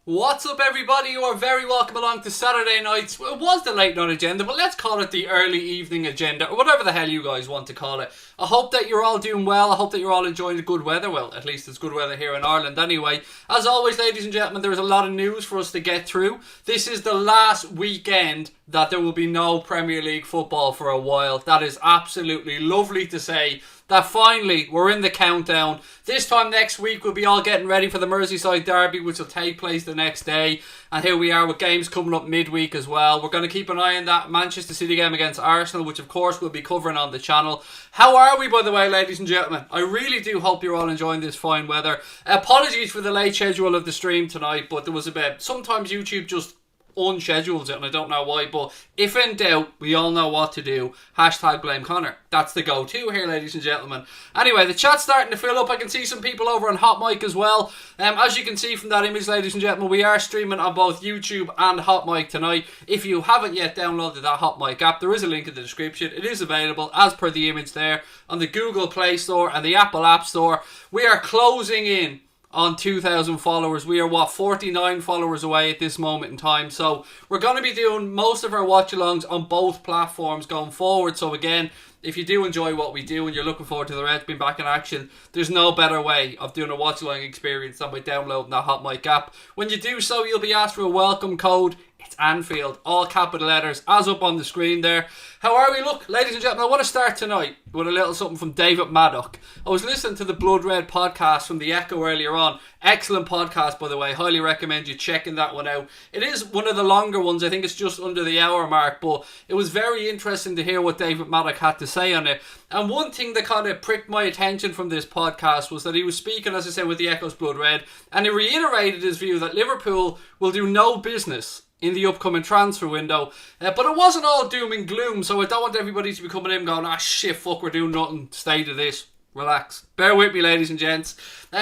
What's up, everybody? You are very welcome along to Saturday night's, it was the late night agenda, but let's call it the early evening agenda, or whatever the hell you guys want to call it. I hope that you're all doing well. I hope that you're all enjoying the good weather. Well, at least it's good weather here in Ireland anyway. As always, ladies and gentlemen, there is a lot of news for us to get through. This is the last weekend that there will be no Premier League football for a while. That is absolutely lovely to say. That finally, we're in the countdown. This time next week, we'll be all getting ready for the Merseyside derby, which will take place the next day. And here we are with games coming up midweek as well. We're going to keep an eye on that Manchester City game against Arsenal, which of course we'll be covering on the channel. How are we, by the way, ladies and gentlemen? I really do hope you're all enjoying this fine weather. Apologies for the late schedule of the stream tonight, but there was a bit... Sometimes YouTube just unschedules it, and I don't know why, but if in doubt, we all know what to do. Hashtag blame Connor. That's the go-to here, ladies and gentlemen. Anyway, the chat's starting to fill up. I can see some people over on Hot Mic as well. As you can see from that image, ladies and gentlemen, we are streaming on both YouTube and Hot Mic tonight. If you haven't yet downloaded that Hot Mic app, there is a link in the description. It is available, as per the image there, on the Google Play Store and the Apple App Store. We are closing in on 2,000 followers. We are 49 followers away at this moment in time, so we're going to be doing most of our watch-alongs on both platforms going forward. So again, if you do enjoy what we do and you're looking forward to the Reds being back in action, there's no better way of doing a watch-along experience than by downloading that Hot Mic app. When you do so, you'll be asked for a welcome code. It's Anfield, all capital letters, as up on the screen there. How are we? Look, ladies and gentlemen, I want to start tonight with a little something from David Maddock. I was listening to the Blood Red podcast from The Echo earlier on. Excellent podcast, by the way. Highly recommend you checking that one out. It is one of the longer ones. I think it's just under the hour mark, but it was very interesting to hear what David Maddock had to say on it. And one thing that kind of pricked my attention from this podcast was that he was speaking, as I said, with The Echo's Blood Red, and he reiterated his view that Liverpool will do no business in the upcoming transfer window. But it wasn't all doom and gloom, so I don't want everybody to be coming in going, shit, fuck, we're doing nothing. Stay to this. Relax. Bear with me, ladies and gents.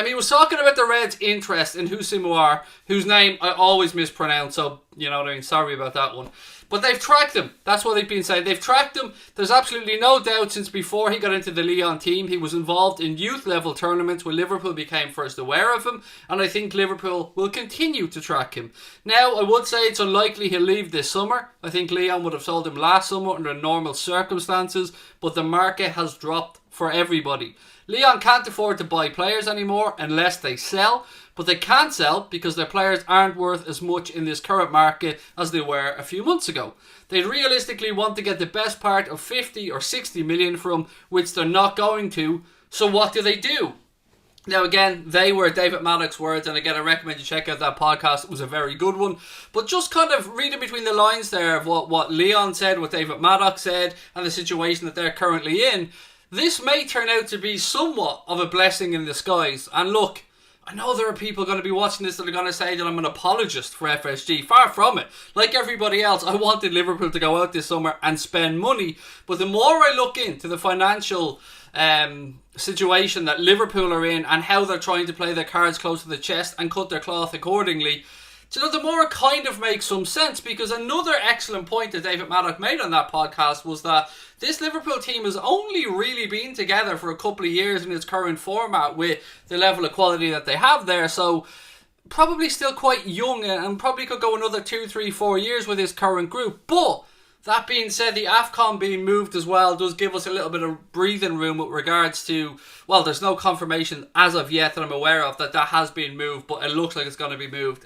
He was talking about the Reds' interest in Houssinoir, whose name I always mispronounce, so, you know what I mean, sorry about that one. But they've tracked him. That's what they've been saying. They've tracked him. There's absolutely no doubt since before he got into the Lyon team, he was involved in youth level tournaments where Liverpool became first aware of him, and I think Liverpool will continue to track him. Now, I would say it's unlikely he'll leave this summer. I think Lyon would have sold him last summer under normal circumstances, but the market has dropped for everybody. Lyon can't afford to buy players anymore unless they sell, but they can't sell because their players aren't worth as much in this current market as they were a few months ago. They realistically want to get the best part of 50 or 60 million from, which they're not going to. So what do? Now again, they were David Maddock's words, and again I recommend you check out that podcast. It was a very good one. But just kind of reading between the lines there of what Lyon said, what David Maddock said, and the situation that they're currently in, this may turn out to be somewhat of a blessing in disguise. And look, I know there are people going to be watching this that are going to say that I'm an apologist for FSG. Far from it. Like everybody else, I wanted Liverpool to go out this summer and spend money. But the more I look into the financial situation that Liverpool are in and how they're trying to play their cards close to the chest and cut their cloth accordingly, the more it kind of makes some sense. Because another excellent point that David Maddock made on that podcast was that this Liverpool team has only really been together for a couple of years in its current format with the level of quality that they have there. So probably still quite young and probably could go another 2, 3, 4 years with this current group. But that being said, the AFCON being moved as well does give us a little bit of breathing room with regards to, well, there's no confirmation as of yet that I'm aware of that has been moved, but it looks like it's going to be moved.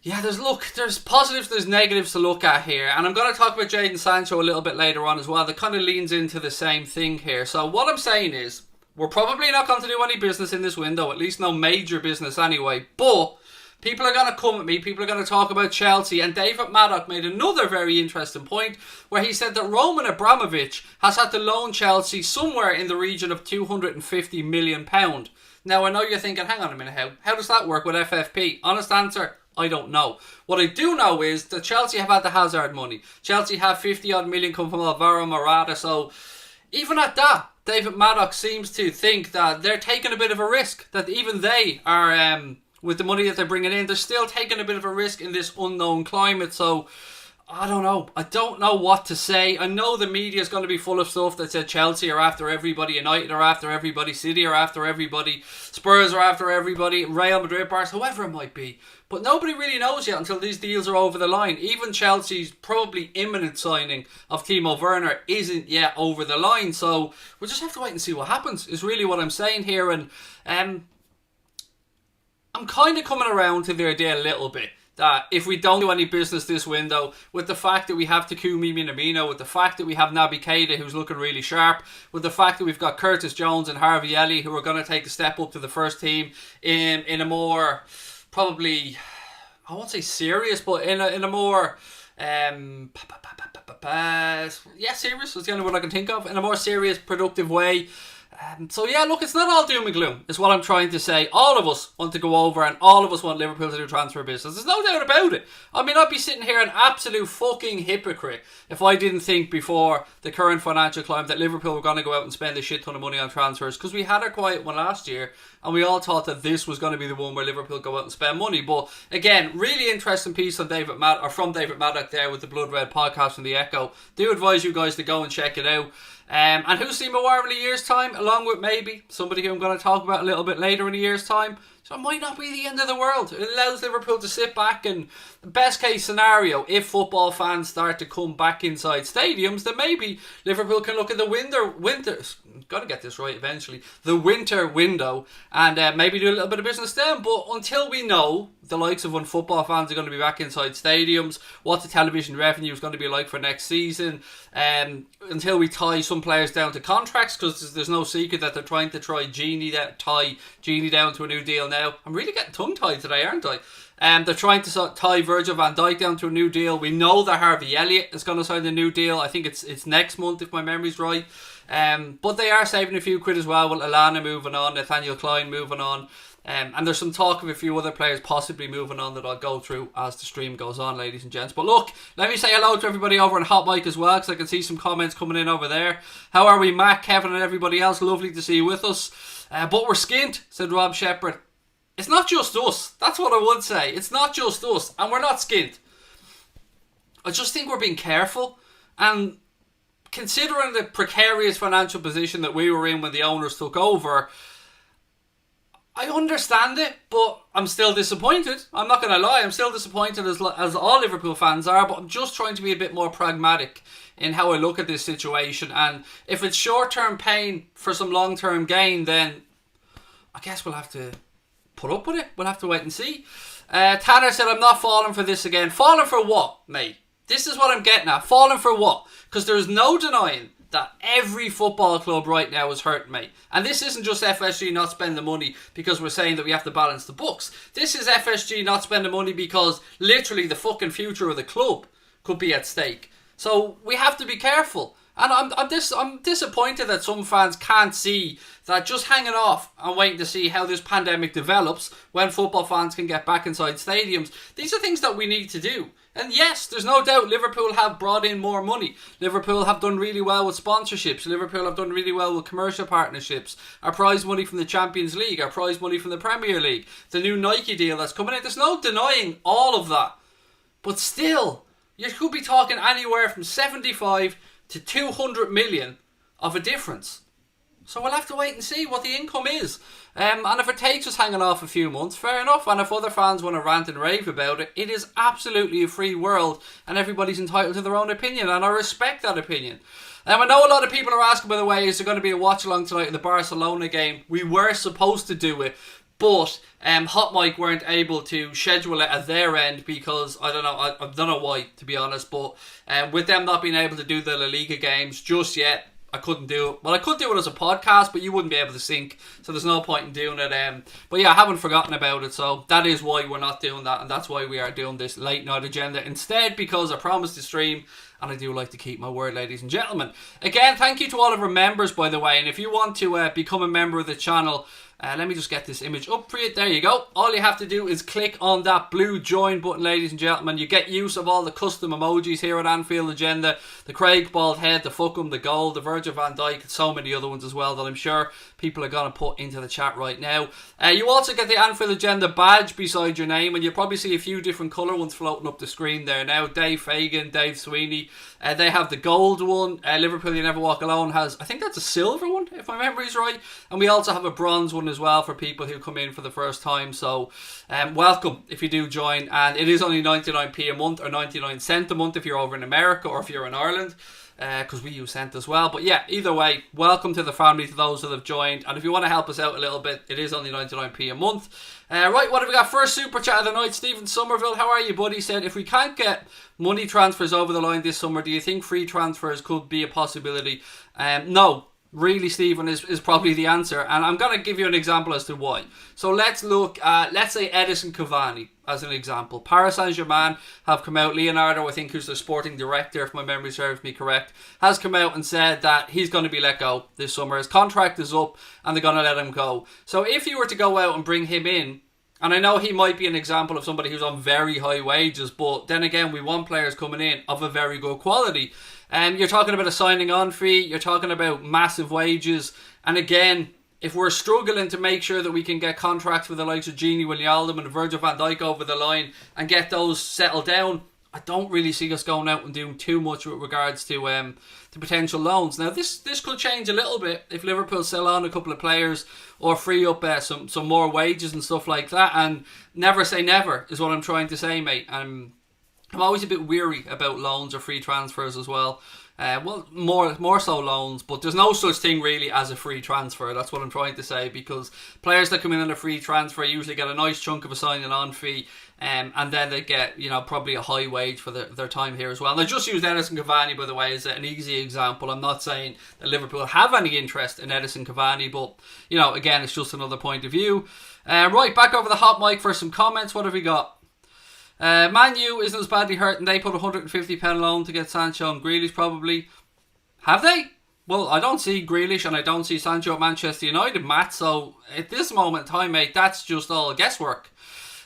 Yeah, there's positives, there's negatives to look at here. And I'm going to talk about Jadon Sancho a little bit later on as well. That kind of leans into the same thing here. So what I'm saying is, we're probably not going to do any business in this window, at least no major business anyway. But people are going to come at me, people are going to talk about Chelsea. And David Maddock made another very interesting point where he said that Roman Abramovich has had to loan Chelsea somewhere in the region of £250 million. Now, I know you're thinking, hang on a minute, how does that work with FFP? Honest answer, I don't know. What I do know is that Chelsea have had the Hazard money. Chelsea have 50 odd million come from Alvaro Morata. So even at that, David Maddock seems to think that they're taking a bit of a risk. That even they are, with the money that they're bringing in, they're still taking a bit of a risk in this unknown climate. So I don't know. I don't know what to say. I know the media is going to be full of stuff that said Chelsea are after everybody, United are after everybody, City are after everybody, Spurs are after everybody, Real Madrid, Barca, whoever it might be. But nobody really knows yet until these deals are over the line. Even Chelsea's probably imminent signing of Timo Werner isn't yet over the line. So we'll just have to wait and see what happens, is really what I'm saying here. And I'm kind of coming around to the idea a little bit that if we don't do any business this window, with the fact that we have Takumi Minamino, with the fact that we have Naby Keita who's looking really sharp, with the fact that we've got Curtis Jones and Harvey Elliott who are going to take a step up to the first team in a more, probably, I won't say serious, but in a more serious is the only word I can think of, in a more serious, productive way. So yeah, look, it's not all doom and gloom, is what I'm trying to say. All of us want to go over and all of us want Liverpool to do transfer business. There's no doubt about it. I mean, I'd be sitting here an absolute fucking hypocrite if I didn't think before the current financial climate that Liverpool were going to go out and spend a shit ton of money on transfers, because we had a quiet one last year and we all thought that this was going to be the one where Liverpool go out and spend money. But again, really interesting piece on from David Maddock there with the Blood Red podcast from the Echo. Do advise you guys to go and check it out. And who's Timo Werner in a year's time, along with maybe somebody who I'm going to talk about a little bit later in a year's time. So it might not be the end of the world. It allows Liverpool to sit back, and the best case scenario, if football fans start to come back inside stadiums, then maybe Liverpool can look at the got to get this right eventually, the winter window, and maybe do a little bit of business then. But until we know the likes of when football fans are going to be back inside stadiums, what the television revenue is going to be like for next season, until we tie some players down to contracts, because there's no secret that they're trying to tie Genie down to a new deal now. I'm really getting tongue-tied today, aren't I? They're trying to tie Virgil van Dijk down to a new deal. We know that Harvey Elliott is going to sign a new deal. I think it's next month, if my memory's right. But they are saving a few quid as well, with Alana moving on, Nathaniel Klein moving on. And there's some talk of a few other players possibly moving on that I'll go through as the stream goes on, ladies and gents. But look, let me say hello to everybody over on Hot Mic as well, because I can see some comments coming in over there. How are we, Matt, Kevin and everybody else? Lovely to see you with us. But we're skint, said Rob Shepherd. It's not just us. That's what I would say. It's not just us. And we're not skint. I just think we're being careful. And considering the precarious financial position that we were in when the owners took over, I understand it, but I'm still disappointed. I'm not going to lie. I'm still disappointed as all Liverpool fans are, but I'm just trying to be a bit more pragmatic in how I look at this situation. And if it's short-term pain for some long-term gain, then I guess we'll have to put up with it. We'll have to wait and see. Tanner said, I'm not falling for this again. Falling for what, mate? This is what I'm getting at. Falling for what? Because there's no denying that every football club right now is hurting, mate. And this isn't just FSG not spending the money because we're saying that we have to balance the books. This is FSG not spending money because literally the fucking future of the club could be at stake. So we have to be careful. And I'm disappointed that some fans can't see that just hanging off and waiting to see how this pandemic develops when football fans can get back inside stadiums. These are things that we need to do. And yes, there's no doubt Liverpool have brought in more money. Liverpool have done really well with sponsorships. Liverpool have done really well with commercial partnerships. Our prize money from the Champions League. Our prize money from the Premier League. The new Nike deal that's coming in. There's no denying all of that. But still, you could be talking anywhere from 75 to 200 million of a difference. So we'll have to wait and see what the income is. And if it takes us hanging off a few months, fair enough. And if other fans want to rant and rave about it, it is absolutely a free world and everybody's entitled to their own opinion, and I respect that opinion. I know a lot of people are asking, by the way, is there going to be a watch-along tonight in the Barcelona game? We were supposed to do it, but Hot Mic weren't able to schedule it at their end because, I don't know why, to be honest, but with them not being able to do the La Liga games just yet, I couldn't do it. Well, I could do it as a podcast, but you wouldn't be able to sync, so there's no point in doing it. But yeah, I haven't forgotten about it, so that is why we're not doing that, and that's why we are doing this late night agenda instead, because I promised to stream, and I do like to keep my word, ladies and gentlemen. Again, thank you to all of our members, by the way, and if you want to become a member of the channel, let me just get this image up for you. There you go. All you have to do is click on that blue join button, ladies and gentlemen. You get use of all the custom emojis here at Anfield Agenda. The Craig bald head, the fuck 'em, the goal, the Virgil van Dijk, and so many other ones as well that I'm sure people are going to put into the chat right now. You also get the Anfield Agenda badge beside your name, and you'll probably see a few different colour ones floating up the screen there now. Dave Fagan, Dave Sweeney. They have the gold one. Liverpool You Never Walk Alone has, I think that's a silver one, if my memory's right. And we also have a bronze one as well for people who come in for the first time. So welcome if you do join. And it is only 99p a month, or 99 cent a month if you're over in America or if you're in Ireland. Because we use cent as well. But yeah, either way, welcome to the family, to those that have joined. And if you want to help us out a little bit, it is only 99p a month. Right, what have we got? First super chat of the night. Stephen Somerville, how are you, buddy? Said, if we can't get money transfers over the line this summer, do you think free transfers could be a possibility? No. Really, Stephen, is probably the answer. And I'm going to give you an example as to why. So let's look at, let's say, Edison Cavani as an example. Paris Saint-Germain have come out. Leonardo, I think, who's the sporting director, if my memory serves me correct, has come out and said that he's going to be let go this summer. His contract is up and they're going to let him go. So if you were to go out and bring him in, and I know he might be an example of somebody who's on very high wages, but then again, we want players coming in of a very good quality. You're talking about a signing on fee, you're talking about massive wages, and again, if we're struggling to make sure that we can get contracts with the likes of Gini Wijnaldum and Virgil van Dijk over the line and get those settled down, I don't really see us going out and doing too much with regards to potential loans. Now, this could change a little bit if Liverpool sell on a couple of players or free up some more wages and stuff like that. And never say never is what I'm trying to say, mate. I'm always a bit weary about loans or free transfers as well. Well, more so loans, but there's no such thing really as a free transfer. That's what I'm trying to say, because players that come in on a free transfer usually get a nice chunk of a signing on fee, and then they get, probably a high wage for their time here as well. And I just used Edison Cavani, by the way, as an easy example. I'm not saying that Liverpool have any interest in Edison Cavani, but again, it's just another point of view. Right, back over the hot mic for some comments. What have we got? Man U isn't as badly hurt, and they put £150 loan to get Sancho and Grealish probably. Have they? Well, I don't see Grealish and I don't see Sancho at Manchester United, Matt, so at this moment in time, mate, that's just all guesswork.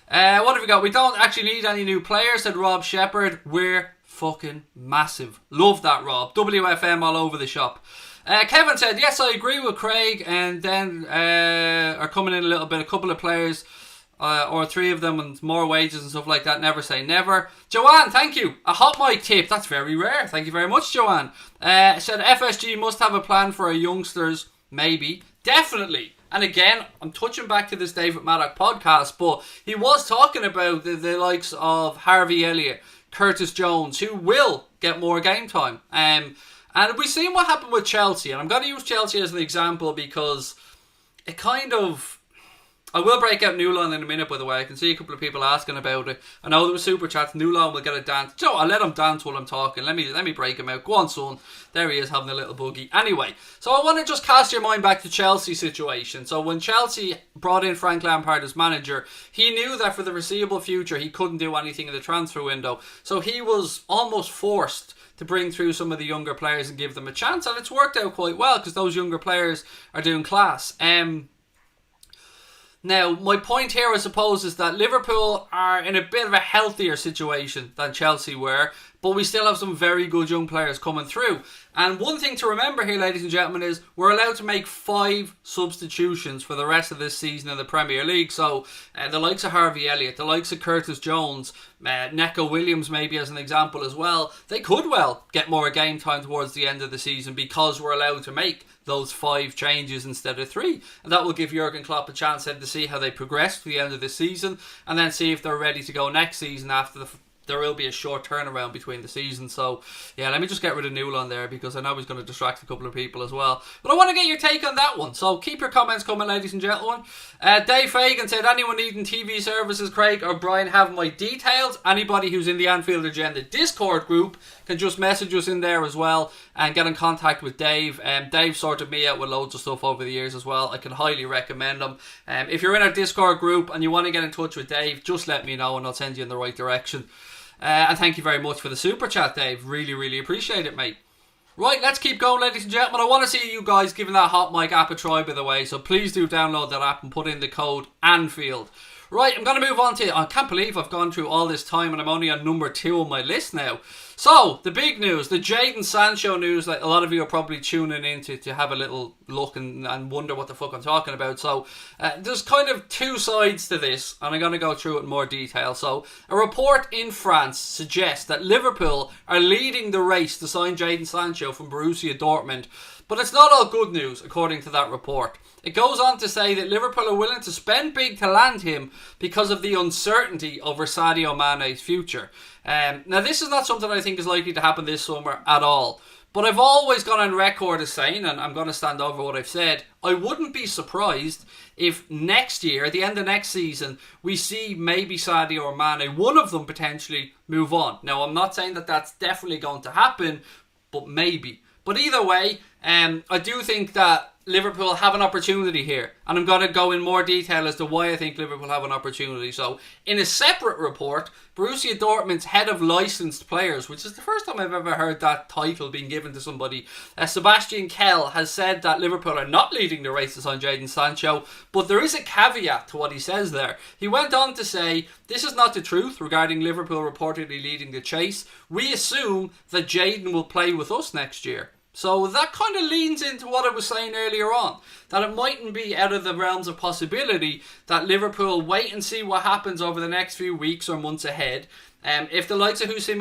What have we got? We don't actually need any new players, said Rob Shepherd. We're fucking massive. Love that, Rob. WFM all over the shop. Kevin said, yes, I agree with Craig, and then are coming in a couple of players, or three of them, and more wages and stuff like that. Never say never. Joanne, thank you. A hot mic tip. That's very rare. Thank you very much, Joanne. Said FSG must have a plan for our youngsters. Maybe. Definitely. And again, I'm touching back to this David Maddock podcast, but he was talking about the likes of Harvey Elliott, Curtis Jones, who will get more game time. And we've seen what happened with Chelsea. And I'm going to use Chelsea as an example because it kind of... I will break out Newland in a minute, by the way. I can see a couple of people asking about it. I know there was super chats. Newland will get a dance. So I'll let him dance while I'm talking. Let me break him out. Go on, son. There he is, having a little boogie. Anyway, so I want to just cast your mind back to Chelsea situation. So when Chelsea brought in Frank Lampard as manager, he knew that for the foreseeable future he couldn't do anything in the transfer window. So he was almost forced to bring through some of the younger players and give them a chance. And it's worked out quite well because those younger players are doing class. Now, my point here, I suppose, is that Liverpool are in a bit of a healthier situation than Chelsea were, but we still have some very good young players coming through. And one thing to remember here, ladies and gentlemen, is we're allowed to make 5 substitutions for the rest of this season in the Premier League. So the likes of Harvey Elliott, the likes of Curtis Jones, Neco Williams maybe as an example as well, they could well get more game time towards the end of the season because we're allowed to make those 5 changes instead of 3. And that will give Jurgen Klopp a chance then to see how they progress to the end of the season and then see if they're ready to go next season after there will be a short turnaround between the seasons. So yeah, let me just get rid of Newland there because I know he's going to distract a couple of people as well. But I want to get your take on that one. So keep your comments coming, ladies and gentlemen. Dave Fagan said, anyone needing TV services, Craig or Brian, have my details. Anybody who's in the Anfield Agenda Discord group can just message us in there as well and get in contact with Dave. Dave sorted me out with loads of stuff over the years as well. I can highly recommend him. If you're in our Discord group and you want to get in touch with Dave, just let me know and I'll send you in the right direction. And thank you very much for the super chat, Dave. Really, really appreciate it, mate. Right, let's keep going, ladies and gentlemen. I want to see you guys giving that Hot Mic app a try, by the way. So please do download that app and put in the code Anfield. Right, I'm going to move on to... I can't believe I've gone through all this time and I'm only on number 2 on my list now. So, the big news, the Jadon Sancho news that a lot of you are probably tuning in to have a little look and wonder what the fuck I'm talking about. So, there's kind of 2 sides to this, and I'm going to go through it in more detail. So, a report in France suggests that Liverpool are leading the race to sign Jadon Sancho from Borussia Dortmund. But it's not all good news, according to that report. It goes on to say that Liverpool are willing to spend big to land him because of the uncertainty over Sadio Mane's future. Now, this is not something I think is likely to happen this summer at all. But I've always gone on record as saying, and I'm going to stand over what I've said, I wouldn't be surprised if next year, at the end of next season, we see maybe Sadio or Mane, one of them potentially, move on. Now, I'm not saying that that's definitely going to happen, but maybe. But either way, I do think that Liverpool have an opportunity here. And I'm going to go in more detail as to why I think Liverpool have an opportunity. So, in a separate report, Borussia Dortmund's head of licensed players, which is the first time I've ever heard that title being given to somebody, Sebastian Kell, has said that Liverpool are not leading the race to sign Jadon Sancho. But there is a caveat to what he says there. He went on to say, this is not the truth regarding Liverpool reportedly leading the chase. We assume that Jadon will play with us next year. So that kind of leans into what I was saying earlier on, that it mightn't be out of the realms of possibility that Liverpool wait and see what happens over the next few weeks or months ahead. If the likes of Hussein,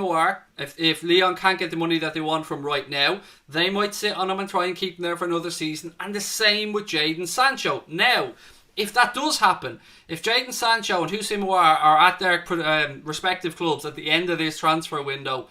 if Lyon can't get the money that they want from right now, they might sit on him and try and keep him there for another season. And the same with Jadon Sancho. Now, if that does happen, if Jadon Sancho and Hussein are at their respective clubs at the end of this transfer window,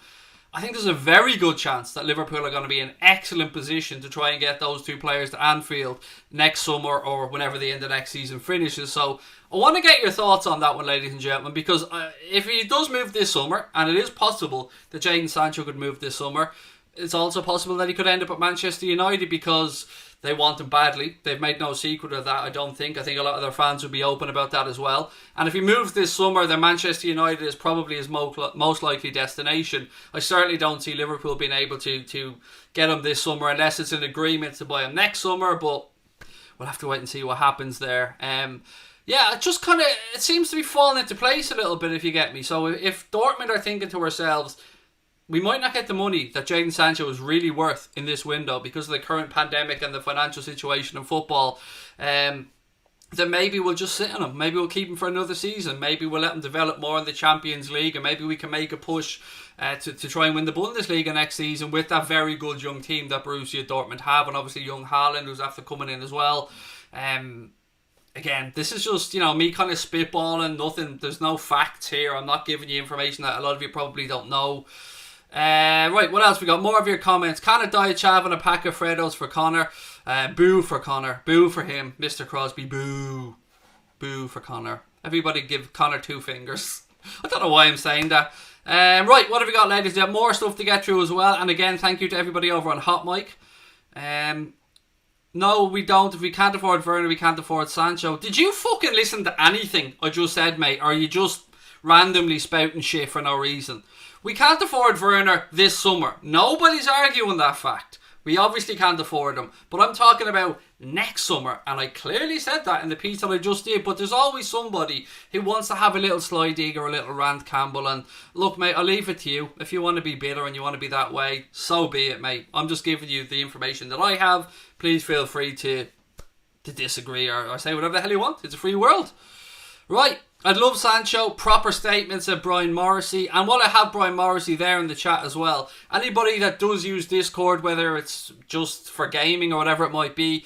I think there's a very good chance that Liverpool are going to be in excellent position to try and get those 2 players to Anfield next summer or whenever the end of next season finishes. So I want to get your thoughts on that one, ladies and gentlemen, because if he does move this summer, and it is possible that Jadon Sancho could move this summer, it's also possible that he could end up at Manchester United because they want him badly. They've made no secret of that, I don't think. I think a lot of their fans would be open about that as well. And if he moves this summer, then Manchester United is probably his most likely destination. I certainly don't see Liverpool being able to get him this summer unless it's an agreement to buy him next summer, but we'll have to wait and see what happens there. Yeah, it just kind of, it seems to be falling into place a little bit, if you get me. So if Dortmund are thinking to ourselves, we might not get the money that Jadon Sancho is really worth in this window because of the current pandemic and the financial situation in football, then maybe we'll just sit on him. Maybe we'll keep him for another season. Maybe we'll let him develop more in the Champions League, and maybe we can make a push to try and win the Bundesliga next season with that very good young team that Borussia Dortmund have, and obviously young Haaland, who's after coming in as well. Again, this is just, me kind of spitballing. Nothing. There's no facts here. I'm not giving you information that a lot of you probably don't know. Right, what else we got? More of your comments. Can a Diachav and a pack of Freddos for Connor? Boo for Connor. Boo for him. Mr. Crosby, boo. Boo for Connor. Everybody give Connor 2 fingers. I don't know why I'm saying that. Right, what have we got, ladies? We have more stuff to get through as well. And again, thank you to everybody over on Hot Mic. No, we don't. If we can't afford Werner, we can't afford Sancho. Did you fucking listen to anything I just said, mate? Or are you just randomly spouting shit for no reason? We can't afford Werner this summer. Nobody's arguing that fact. We obviously can't afford him. But I'm talking about next summer. And I clearly said that in the piece that I just did. But there's always somebody who wants to have a little sly dig or a little rant, Campbell. And look, mate, I'll leave it to you. If you want to be bitter and you want to be that way, so be it, mate. I'm just giving you the information that I have. Please feel free to disagree or say whatever the hell you want. It's a free world. Right. I'd love Sancho. Proper statements at Brian Morrissey. And while I have Brian Morrissey there in the chat as well, anybody that does use Discord, whether it's just for gaming or whatever it might be,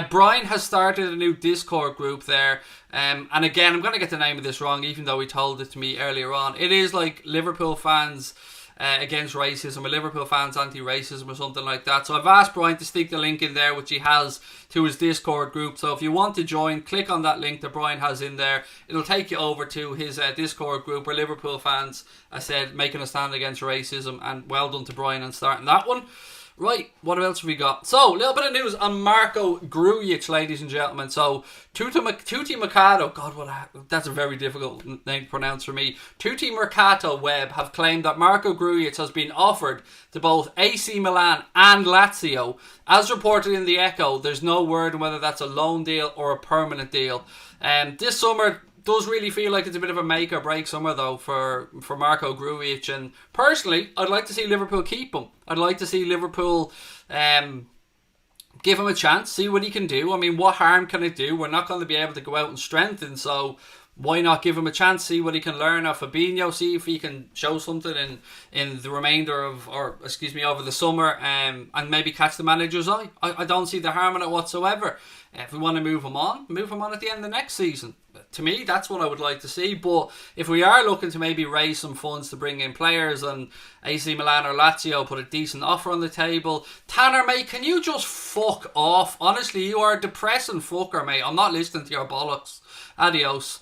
Brian has started a new Discord group there. And again, I'm going to get the name of this wrong, even though he told it to me earlier on. It is like Liverpool fans against racism, or Liverpool fans anti-racism, or something like that. So I've asked Brian to stick the link in there, which he has, to his Discord group. So if you want to join, click on that link that Brian has in there. It'll take you over to his Discord group where Liverpool fans, I said, making a stand against racism. And well done to Brian on starting that one. Right, what else have we got? So, a little bit of news on Marco Grujic, ladies and gentlemen. So, Tutti Mercado, that's a very difficult name to pronounce for me. Tutti Mercato Web have claimed that Marco Grujic has been offered to both AC Milan and Lazio. As reported in the Echo, there's no word on whether that's a loan deal or a permanent deal. This summer does really feel like it's a bit of a make or break summer though for Marco Grujic, and personally I'd like to see Liverpool keep him. I'd like to see Liverpool give him a chance, see what he can do. I mean, what harm can it do? We're not going to be able to go out and strengthen, so why not give him a chance, see what he can learn off Fabinho, see if he can show something in the remainder of, over the summer, and maybe catch the manager's eye. I don't see the harm in it whatsoever. If we want to move him on at the end of the next season. To me, that's what I would like to see. But if we are looking to maybe raise some funds to bring in players, and AC Milan or Lazio put a decent offer on the table, Tanner, mate, can you just fuck off? Honestly, you are a depressing fucker, mate. I'm not listening to your bollocks. Adios.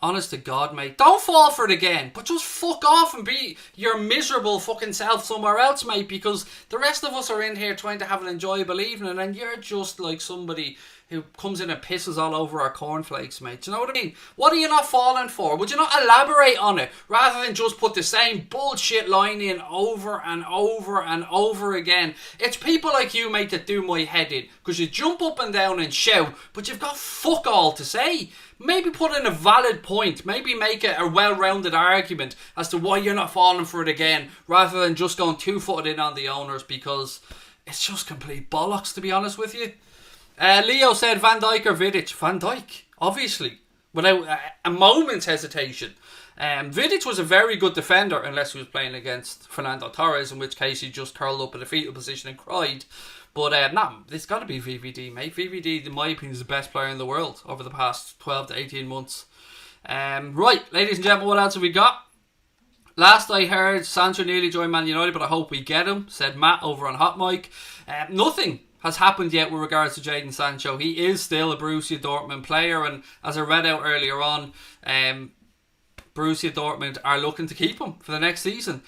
Honest to God, mate. Don't fall for it again, but just fuck off and be your miserable fucking self somewhere else, mate, because the rest of us are in here trying to have an enjoyable evening, and you're just like somebody who comes in and pisses all over our cornflakes, mate. Do you know what I mean? What are you not falling for? Would you not elaborate on it rather than just put the same bullshit line in over and over and over again? It's people like you, mate, that do my head in, because you jump up and down and shout, but you've got fuck all to say. Maybe put in a valid point. Maybe make it a well-rounded argument as to why you're not falling for it again, rather than just going two-footed in on the owners, because it's just complete bollocks, to be honest with you. Leo said Van Dijk or Vidic. Van Dijk, obviously, without a moment's hesitation. Vidic was a very good defender, unless he was playing against Fernando Torres, in which case he just curled up in a fetal position and cried. But it's got to be VVD, mate. VVD, in my opinion, is the best player in the world over the past 12 to 18 months. Right, ladies and gentlemen, what else have we got? Last I heard, Sancho nearly joined Man United, but I hope we get him, said Matt over on Hot Mic. Nothing has happened yet with regards to Jadon Sancho. He is still a Borussia Dortmund player, and as I read out earlier on, Borussia Dortmund are looking to keep him for the next season.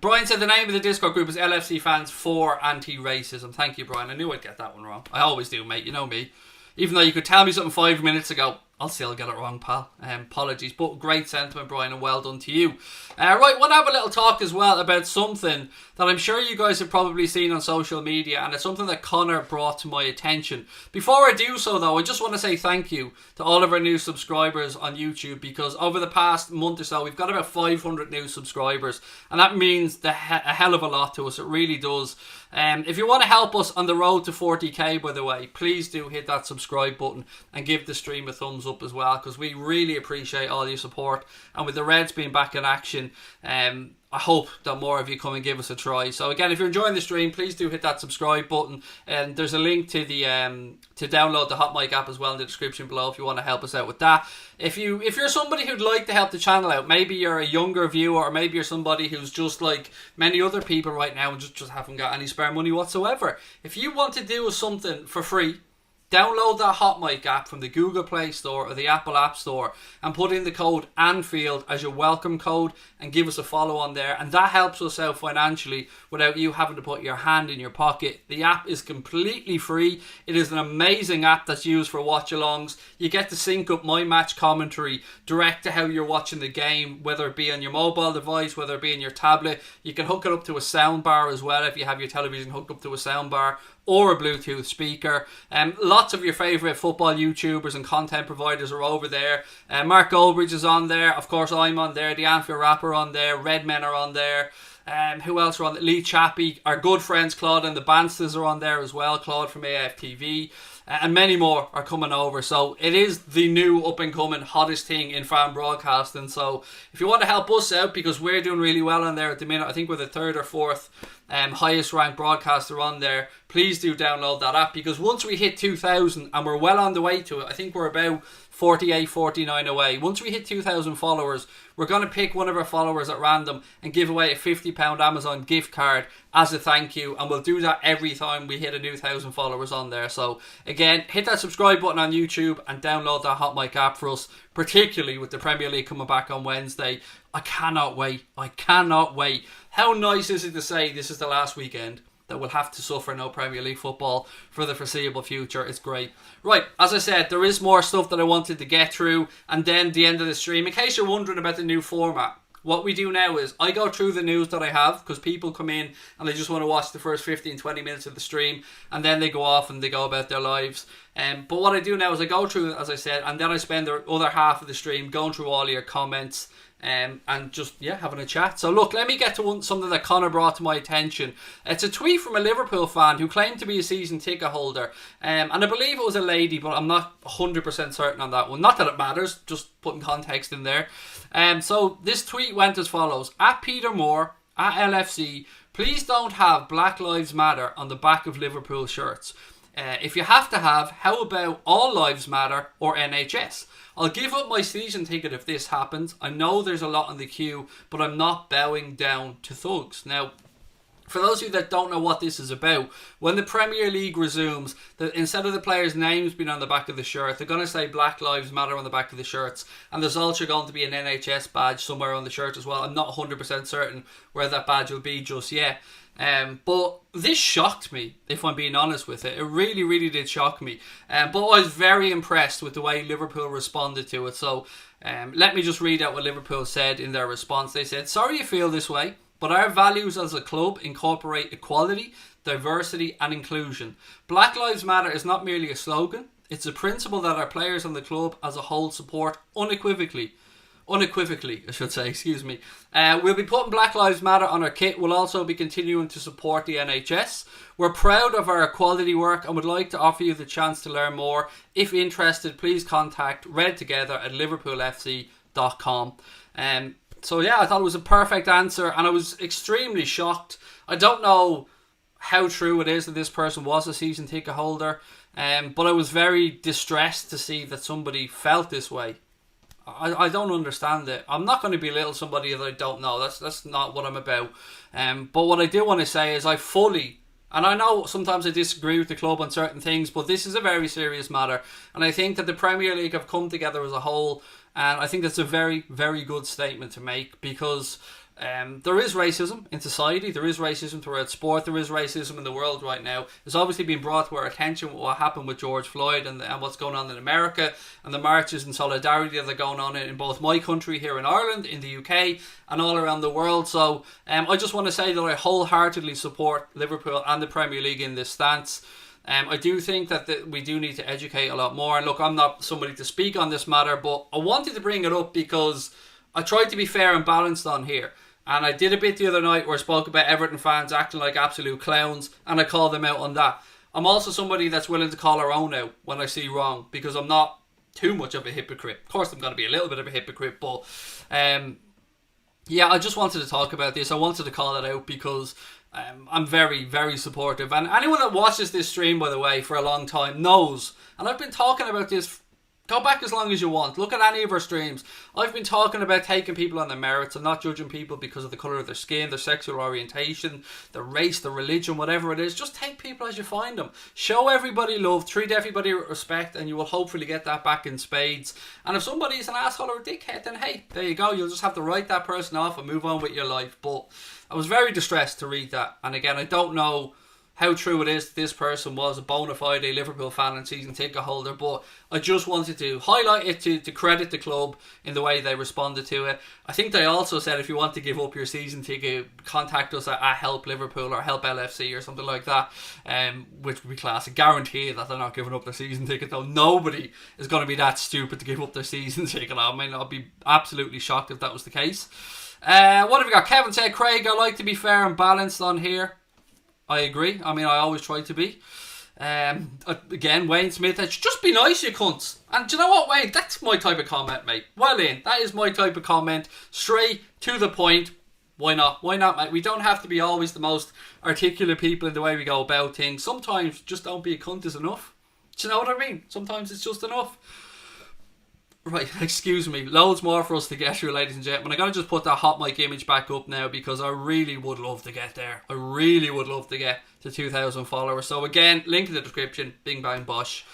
Brian said the name of the Discord group is LFC Fans for Anti-Racism. Thank you, Brian. I knew I'd get that one wrong. I always do, mate. You know me. Even though you could tell me something 5 minutes ago, I'll still get it wrong, pal. Apologies, but great sentiment, Brian, and well done to you. Right, want to have a little talk as well about something that I'm sure you guys have probably seen on social media, and it's something that Connor brought to my attention. Before I do so, though, I just want to say thank you to all of our new subscribers on YouTube, because over the past month or so, we've got about 500 new subscribers, and that means a hell of a lot to us. It really does. If you want to help us on the road to 40k, by the way, please do hit that subscribe button and give the stream a thumbs up as well, because we really appreciate all your support. And with the Reds being back in action, I hope that more of you come and give us a try. So again, if you're enjoying the stream, please do hit that subscribe button, and there's a link to the to download the Hot Mic app as well in the description below if you want to help us out with that. If you're somebody who'd like to help the channel out, maybe you're a younger viewer, or maybe you're somebody who's just like many other people right now and just haven't got any spare money whatsoever. If you want to do something for free, download that Hot Mic app from the Google Play Store or the Apple App Store and put in the code Anfield as your welcome code and give us a follow on there, and that helps us out financially without you having to put your hand in your pocket. The app is completely free. It is an amazing app that's used for watch-alongs. You get to sync up my match commentary direct to how you're watching the game, whether it be on your mobile device, whether it be in your tablet. You can hook it up to a soundbar as well if you have your television hooked up to a soundbar or a Bluetooth speaker. Lots of your favourite football YouTubers and content providers are over there. Mark Goldbridge is on there. Of course, I'm on there. The Anfield Rapper on there. Redmen are on there. Who else are on there? Lee Chappie. Our good friends Claude and the Bansters are on there as well. Claude from AFTV. And many more are coming over. So it is the new up and coming hottest thing in fan broadcasting. So if you want to help us out, because we're doing really well on there at the minute, I think we're the third or fourth highest ranked broadcaster on there, please do download that app, because once we hit 2,000, and we're well on the way to it, I think we're about 48, 49 away. Once we hit 2,000 followers, we're going to pick one of our followers at random and give away a £50 Amazon gift card as a thank you, and we'll do that every time we hit a new 1,000 followers on there. So again, hit that subscribe button on YouTube and download that Hot Mic app for us, particularly with the Premier League coming back on Wednesday. I cannot wait. How nice is it to say this is the last weekend? that will have to suffer no Premier League football for the foreseeable future. It's great. Right, as I said, there is more stuff that I wanted to get through, and then the end of the stream. In case you're wondering about the new format, what we do now is I go through the news that I have, because people come in and they just want to watch the first 15-20 minutes of the stream, and then they go off and they go about their lives. But what I do now is I go through, as I said, and then I spend the other half of the stream going through all your comments and just, having a chat. So look, let me get to something that Connor brought to my attention. It's a tweet from a Liverpool fan who claimed to be a season ticket holder. And I believe it was a lady, but I'm not 100% certain on that one. Not that it matters, just putting context in there. So this tweet went as follows. At Peter Moore, at LFC, please don't have Black Lives Matter on the back of Liverpool shirts. If you have to have, how about All Lives Matter or NHS? I'll give up my season ticket if this happens. I know there's a lot in the queue, but I'm not bowing down to thugs. Now, for those of you that don't know what this is about, when the Premier League resumes, instead of the players' names being on the back of the shirt, they're going to say Black Lives Matter on the back of the shirts, and there's also going to be an NHS badge somewhere on the shirt as well. I'm not 100% certain where that badge will be just yet. But this shocked me, if I'm being honest with it. It really, really did shock me. But I was very impressed with the way Liverpool responded to it. So let me just read out what Liverpool said in their response. They said, sorry you feel this way, but our values as a club incorporate equality, diversity and inclusion. Black Lives Matter is not merely a slogan. It's a principle that our players and the club as a whole support unequivocally, I should say, excuse me. We'll be putting Black Lives Matter on our kit. We'll also be continuing to support the NHS. We're proud of our equality work and would like to offer you the chance to learn more. If interested, please contact redtogether@liverpoolfc.com. So yeah, I thought it was a perfect answer, and I was extremely shocked. I don't know how true it is that this person was a season ticket holder, but I was very distressed to see that somebody felt this way. I don't understand it. I'm not going to belittle somebody that I don't know. That's not what I'm about. But what I do want to say is I fully, and I know sometimes I disagree with the club on certain things, but this is a very serious matter. And I think that the Premier League have come together as a whole, and I think that's a very, very good statement to make, because there is racism in society, there is racism throughout sport, there is racism in the world right now. It's obviously been brought to our attention what happened with George Floyd and what's going on in America, and the marches and solidarity that are going on in both my country here in Ireland, in the UK, and all around the world. So I just want to say that I wholeheartedly support Liverpool and the Premier League in this stance. I do think that we do need to educate a lot more. And look, I'm not somebody to speak on this matter, but I wanted to bring it up because I tried to be fair and balanced on here. And I did a bit the other night where I spoke about Everton fans acting like absolute clowns, and I called them out on that. I'm also somebody that's willing to call our own out when I see wrong, because I'm not too much of a hypocrite. Of course I'm going to be a little bit of a hypocrite, but I just wanted to talk about this. I wanted to call it out because I'm very, very supportive. And anyone that watches this stream, by the way, for a long time knows, and I've been talking about this. Go back as long as you want. Look at any of our streams. I've been talking about taking people on their merits and not judging people because of the colour of their skin, their sexual orientation, their race, their religion, whatever it is. Just take people as you find them. Show everybody love, treat everybody with respect, and you will hopefully get that back in spades. And if somebody is an asshole or a dickhead, then hey, there you go. You'll just have to write that person off and move on with your life. But I was very distressed to read that. And again, I don't know how true it is that this person was a bona fide Liverpool fan and season ticket holder, but I just wanted to highlight it to credit the club in the way they responded to it. I think they also said if you want to give up your season ticket, contact us at Help Liverpool or Help LFC or something like that, which would be class. I guarantee that they're not giving up their season ticket, though. Nobody is going to be that stupid to give up their season ticket. I mean, I'd be absolutely shocked if that was the case. What have we got? Kevin said, Craig, I like to be fair and balanced on here. I agree. I mean, I always try to be. Again, Wayne Smith, just be nice, you cunts. And do you know what, Wayne? That's my type of comment, mate. Well in. That is my type of comment. Straight to the point. Why not? Why not, mate? We don't have to be always the most articulate people in the way we go about things. Sometimes just don't be a cunt is enough. Do you know what I mean? Sometimes it's just enough. Right, excuse me. Loads more for us to get through, ladies and gentlemen. I'm going to just put that hot mic image back up now because I really would love to get there. I really would love to get to 2,000 followers. So again, link in the description. Bing bang bosh.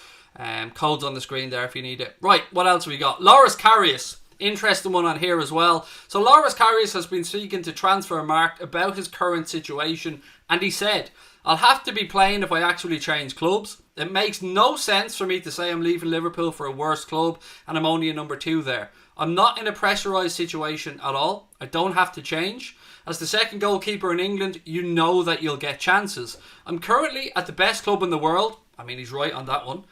Codes on the screen there if you need it. Right, what else have we got? Loris Karius. Interesting one on here as well. So Loris Karius has been speaking to Transfermarkt about his current situation, and he said, I'll have to be playing if I actually change clubs. It makes no sense for me to say I'm leaving Liverpool for a worse club and I'm only a number 2 there. I'm not in a pressurised situation at all. I don't have to change. As the second goalkeeper in England, you know that you'll get chances. I'm currently at the best club in the world. I mean, he's right on that one.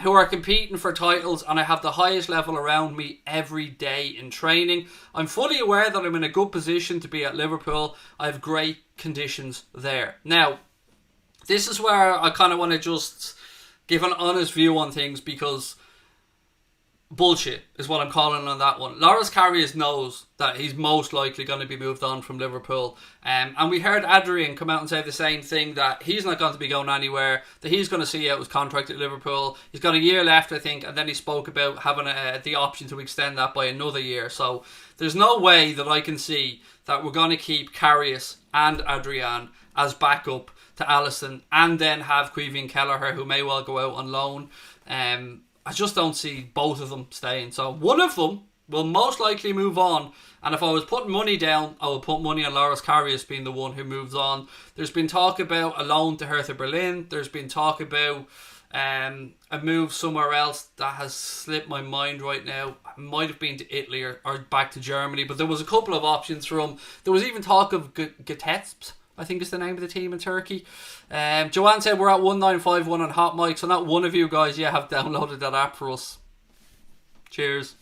Who are competing for titles, and I have the highest level around me every day in training. I'm fully aware that I'm in a good position to be at Liverpool. I have great conditions there. Now, this is where I kind of want to just give an honest view on things, because bullshit is what I'm calling on that one. Loris Karius knows that he's most likely going to be moved on from Liverpool. And we heard Adrian come out and say the same thing, that he's not going to be going anywhere, that he's going to see out his contract at Liverpool. He's got a year left, I think, and then he spoke about having the option to extend that by another year. So there's no way that I can see that we're going to keep Karius and Adrian as backup to Alisson, and then have Kylian Kelleher, who may well go out on loan. I just don't see both of them staying. So one of them will most likely move on. And if I was putting money down, I would put money on Loris Karius being the one who moves on. There's been talk about a loan to Hertha Berlin. There's been talk about a move somewhere else that has slipped my mind right now. It might have been to Italy or back to Germany. But there was a couple of options from... There was even talk of Getesp, I think is the name of the team in Turkey. Joanne said we're at 1951 on Hot Mic, so not one of you guys yet have downloaded that app for us. Cheers.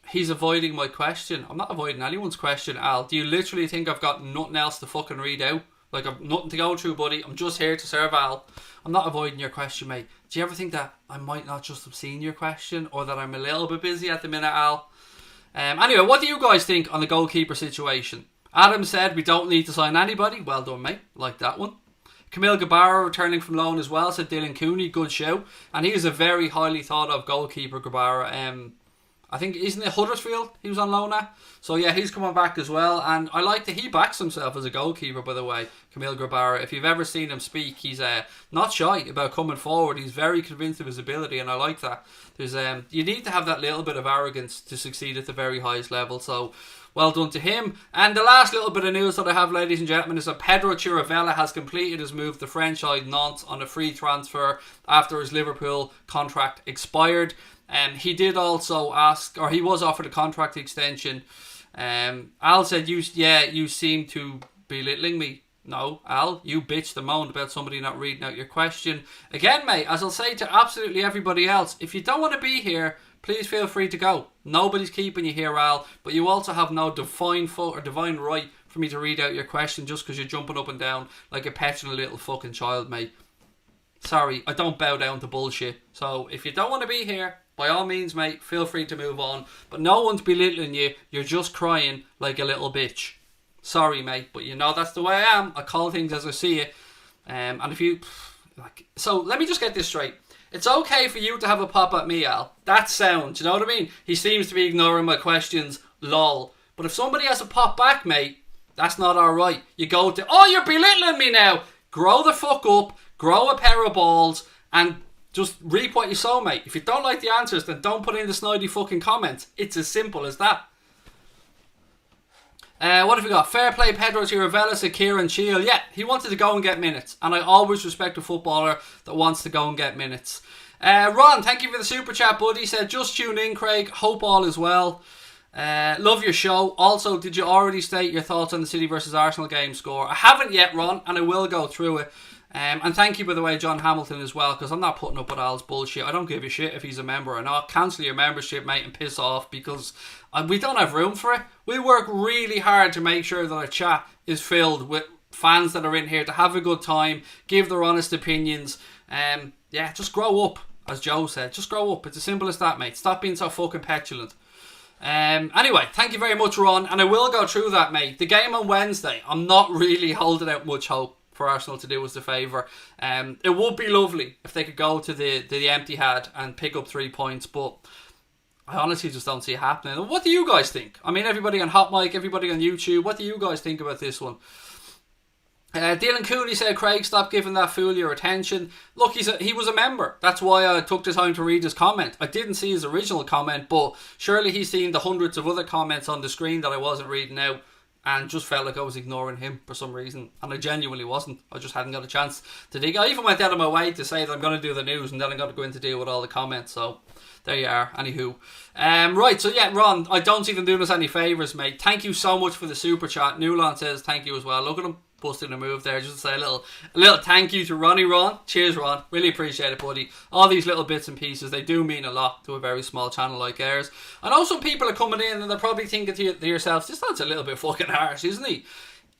He's avoiding my question. I'm not avoiding anyone's question, Al. Do you literally think I've got nothing else to fucking read out? Like, I've nothing to go through, buddy. I'm just here to serve Al. I'm not avoiding your question, mate. Do you ever think that I might not just have seen your question, or that I'm a little bit busy at the minute, Al? Anyway, what do you guys think on the goalkeeper situation? Adam said we don't need to sign anybody. Well done, mate. Like that one. Camille Gabara returning from loan as well, said Dylan Cooney. Good show. And he is a very highly thought of goalkeeper, Gabara. I think, isn't it Huddersfield he was on loan at? So yeah, he's coming back as well. And I like that he backs himself as a goalkeeper, by the way, Camille Gabara. If you've ever seen him speak, he's not shy about coming forward. He's very convinced of his ability, and I like that. There's you need to have that little bit of arrogance to succeed at the very highest level. So well done to him. And the last little bit of news that I have, ladies and gentlemen, is that Pedro Chirivella has completed his move to French side Nantes on a free transfer after his Liverpool contract expired. He did also ask, or he was offered a contract extension. Al said, you seem to belittling me. No, Al, you bitched and moaned about somebody not reading out your question. Again, mate, as I'll say to absolutely everybody else, if you don't want to be here, please feel free to go. Nobody's keeping you here, Al, but you also have no divine right for me to read out your question just because you're jumping up and down like a petulant little fucking child, mate. Sorry, I don't bow down to bullshit. So if you don't want to be here, by all means, mate, feel free to move on. But no one's belittling you. You're just crying like a little bitch. Sorry, mate, but you know that's the way I am. I call things as I see it. And if you... So let me just get this straight. It's okay for you to have a pop at me, Al. That's sound. Do you know what I mean? He seems to be ignoring my questions. Lol. But if somebody has a pop back, mate, that's not alright. You go to... Oh, you're belittling me now. Grow the fuck up. Grow a pair of balls. And just reap what you sow, mate. If you don't like the answers, then don't put in the snidey fucking comments. It's as simple as that. What have we got? Fair play, Pedro Chirivella, said Kieran Shield. Yeah, he wanted to go and get minutes. And I always respect a footballer that wants to go and get minutes. Ron, thank you for the super chat, buddy. He said, just tune in, Craig. Hope all is well. Love your show. Also, did you already state your thoughts on the City versus Arsenal game score? I haven't yet, Ron, and I will go through it. And thank you, by the way, John Hamilton as well, because I'm not putting up with Al's bullshit. I don't give a shit if he's a member or not. Cancel your membership, mate, and piss off, because we don't have room for it. We work really hard to make sure that our chat is filled with fans that are in here to have a good time, give their honest opinions. Yeah, just grow up, as Joe said. Just grow up. It's as simple as that, mate. Stop being so fucking petulant. Anyway, thank you very much, Ron, and I will go through that, mate. The game on Wednesday, I'm not really holding out much hope for Arsenal to do us a favour. It would be lovely if they could go to the empty hat and pick up 3 points, but I honestly just don't see it happening. What do you guys think? I mean, everybody on Hot Mic, everybody on YouTube, what do you guys think about this one? Dylan Cooley said, Craig, stop giving that fool your attention. Look, he was a member. That's why I took the time to read his comment. I didn't see his original comment, but surely he's seen the hundreds of other comments on the screen that I wasn't reading out. and just felt like I was ignoring him for some reason, and I genuinely wasn't. I just hadn't got a chance to dig. I even went out of my way to say that I'm going to do the news, and then I'm going to go in to deal with all the comments. So there you are. Anywho, right. So yeah, Ron, I don't see them doing us any favours, mate. Thank you so much for the super chat. Newland says thank you as well. Look at him busting a move there, just to say a little thank you to Ron. Cheers, Ron. Really appreciate it, buddy. All these little bits and pieces, they do mean a lot to a very small channel like ours. I know some people are coming in and they're probably thinking to yourselves, this lad's a little bit fucking harsh, isn't he?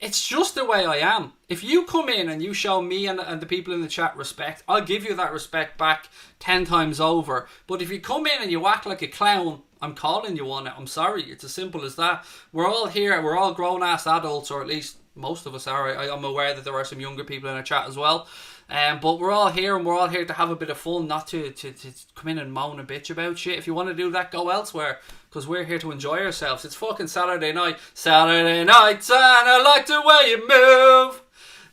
It's just the way I am. If you come in and you show me and the people in the chat respect, I'll give you that respect back 10 times over. But if you come in and you act like a clown, I'm calling you on it. I'm sorry. It's as simple as that. We're all here. We're all grown-ass adults, or at least most of us are. I'm aware that there are some younger people in our chat as well. But we're all here, and we're all here to have a bit of fun, not to come in and moan and bitch about shit. If you want to do that, go elsewhere, because we're here to enjoy ourselves. It's fucking Saturday night, and I like the way you move.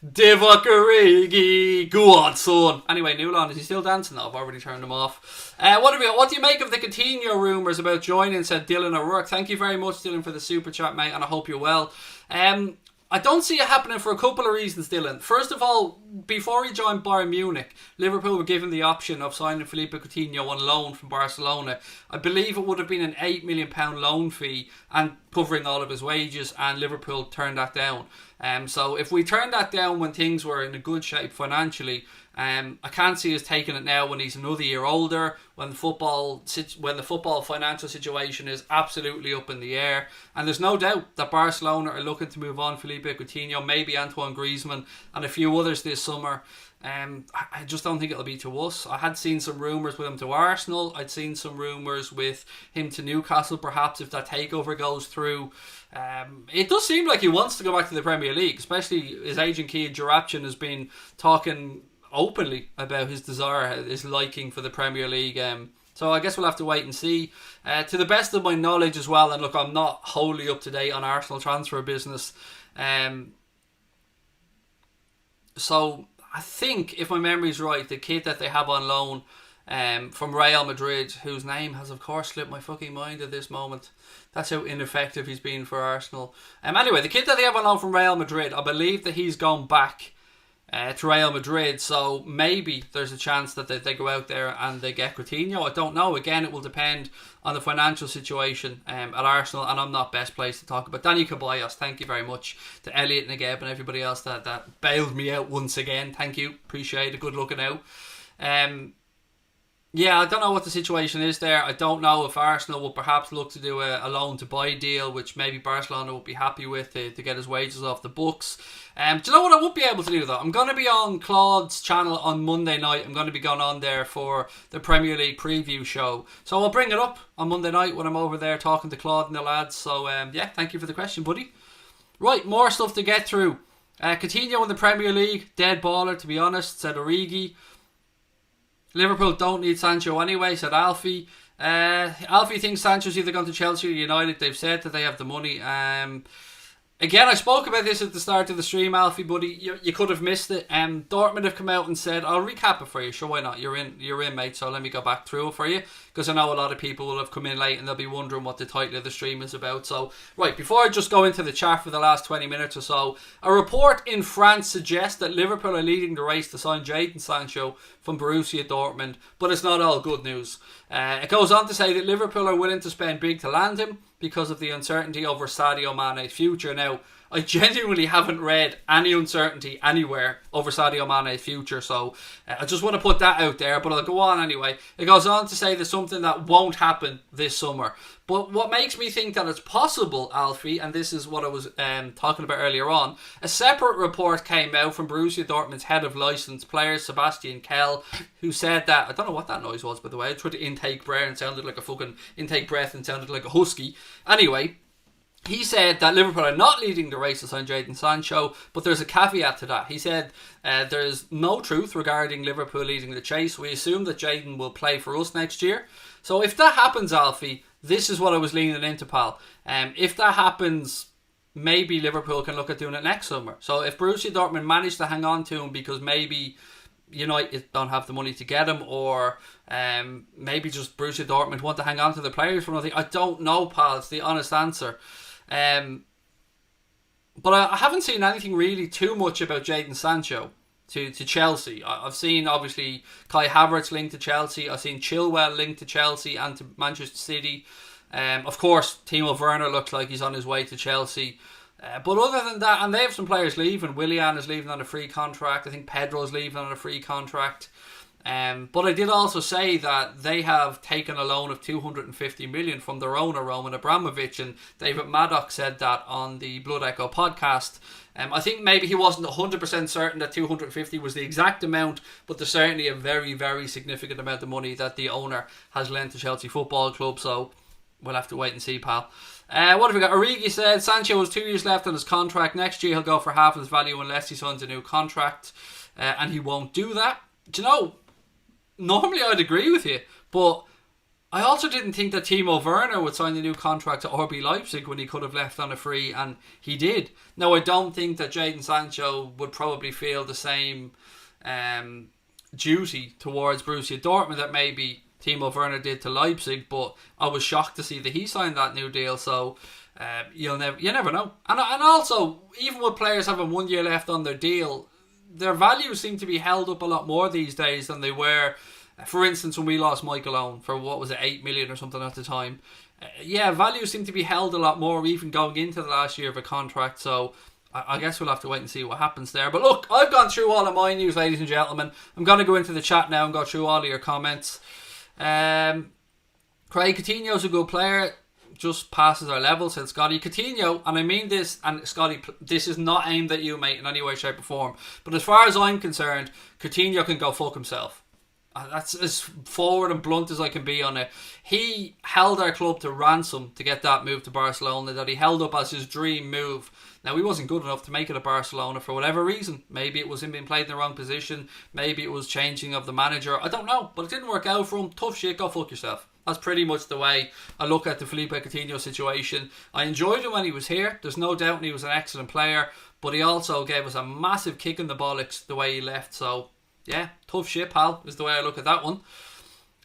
Divock Origi, go on, son. Anyway, Newland, is he still dancing? No, I've already turned him off. What do you make of the Coutinho rumours about joining? Said Dylan O'Rourke. Thank you very much, Dylan, for the super chat, mate, and I hope you're well. I don't see it happening for a couple of reasons, Dylan. First of all, before he joined Bayern Munich, Liverpool were given the option of signing Felipe Coutinho on loan from Barcelona. I believe it would have been an £8 million loan fee and covering all of his wages, and Liverpool turned that down. So if we turned that down when things were in a good shape financially, I can't see us taking it now when he's another year older, when the football financial situation is absolutely up in the air. And there's no doubt that Barcelona are looking to move on Felipe Coutinho, maybe Antoine Griezmann and a few others this summer. I just don't think it'll be to us. I had seen some rumours with him to Arsenal. I'd seen some rumours with him to Newcastle, perhaps, if that takeover goes through. It does seem like he wants to go back to the Premier League, especially his agent Kylian Mbappe has been talking openly about his desire, his liking for the Premier League. So I guess we'll have to wait and see. To the best of my knowledge as well, and look, I'm not wholly up to date on Arsenal transfer business. So I think, if my memory's right, the kid that they have on loan from Real Madrid, whose name has of course slipped my fucking mind at this moment. That's how ineffective he's been for Arsenal. Anyway, the kid that they have on loan from Real Madrid, I believe that he's gone back to Real Madrid, so maybe there's a chance that they go out there and they get Coutinho. I don't know. Again, it will depend on the financial situation at Arsenal, and I'm not best placed to talk about. Danny Caballos, thank you very much. To Elliot Negeb and everybody else that bailed me out once again, thank you, appreciate it, good looking out. Yeah, I don't know what the situation is there. I don't know if Arsenal will perhaps look to do a loan to buy deal, which maybe Barcelona will be happy with to get his wages off the books. Do you know what I would be able to do though? I'm going to be on Claude's channel on Monday night. I'm going to be going on there for the Premier League preview show. So I'll bring it up on Monday night when I'm over there talking to Claude and the lads. So yeah, thank you for the question, buddy. Right, more stuff to get through. Coutinho in the Premier League, dead baller to be honest, said Origi. Liverpool don't need Sancho anyway, said Alfie. Alfie thinks Sancho's either gone to Chelsea or United. They've said that they have the money. Again, I spoke about this at the start of the stream, Alfie, buddy. You could have missed it. Dortmund have come out and said, I'll recap it for you. Sure, why not? You're in, mate. So let me go back through it for you, because I know a lot of people will have come in late and they'll be wondering what the title of the stream is about. So, right, before I just go into the chat for the last 20 minutes or so, a report in France suggests that Liverpool are leading the race to sign Jadon Sancho from Borussia Dortmund, but it's not all good news. It goes on to say that Liverpool are willing to spend big to land him because of the uncertainty over Sadio Mane's future. Now, I genuinely haven't read any uncertainty anywhere over Sadio Mane's future, so I just want to put that out there, but I'll go on anyway. It goes on to say there's something that won't happen this summer. But what makes me think that it's possible, Alfie, and this is what I was talking about earlier on, a separate report came out from Borussia Dortmund's head of licensed players, Sebastian Kell, who said that, I don't know what that noise was, by the way, I tried to intake breath and sounded like a fucking intake breath and sounded like a husky. Anyway, he said that Liverpool are not leading the race to sign Jadon Sancho, but there's a caveat to that. He said there's no truth regarding Liverpool leading the chase. We assume that Jadon will play for us next year. So if that happens, Alfie, this is what I was leaning into, pal. If that happens, maybe Liverpool can look at doing it next summer. So if Borussia Dortmund manage to hang on to him because maybe United don't have the money to get him, or maybe just Borussia Dortmund want to hang on to the players for nothing, I don't know, pal. It's the honest answer. But I haven't seen anything really too much about Jadon Sancho to Chelsea. I've seen, obviously, Kai Havertz linked to Chelsea. I've seen Chilwell linked to Chelsea and to Manchester City. Of course, Timo Werner looks like he's on his way to Chelsea. But other than that, and they have some players leaving. Willian is leaving on a free contract. I think Pedro's leaving on a free contract. But I did also say that they have taken a loan of 250 million from their owner, Roman Abramovich, and David Maddock said that on the Blood Echo podcast. I think maybe he wasn't 100% certain that 250 was the exact amount, but there's certainly a very, very significant amount of money that the owner has lent to Chelsea Football Club, so we'll have to wait and see, pal. What have we got? Origi said Sancho has 2 years left on his contract. Next year he'll go for half of his value unless he signs a new contract, and he won't do that. Do you know, normally I'd agree with you, but I also didn't think that Timo Werner would sign a new contract at RB Leipzig when he could have left on a free, and he did. Now, I don't think that Jadon Sancho would probably feel the same duty towards Borussia Dortmund that maybe Timo Werner did to Leipzig, but I was shocked to see that he signed that new deal, so you never know. And also, even with players having 1 year left on their deal, their values seem to be held up a lot more these days than they were. For instance, when we lost Michael Owen for, what was it, 8 million or something at the time. Values seem to be held a lot more even going into the last year of a contract, so I guess we'll have to wait and see what happens there. But look, I've gone through all of my news, ladies and gentlemen. I'm going to go into the chat now and go through all of your comments. Craig Coutinho's a good player, just passes our level, said Scotty. Coutinho, and I mean this, and Scotty, this is not aimed at you, mate, in any way, shape or form, but as far as I'm concerned, Coutinho can go fuck himself. That's as forward and blunt as I can be on it. He held our club to ransom to get that move to Barcelona, that he held up as his dream move. Now, he wasn't good enough to make it at Barcelona for whatever reason. Maybe it was him being played in the wrong position. Maybe it was changing of the manager. I don't know, but it didn't work out for him. Tough shit, go fuck yourself. That's pretty much the way I look at the Felipe Coutinho situation. I enjoyed him when he was here. There's no doubt he was an excellent player, but he also gave us a massive kick in the bollocks the way he left. So, yeah, tough shit, pal, is the way I look at that one.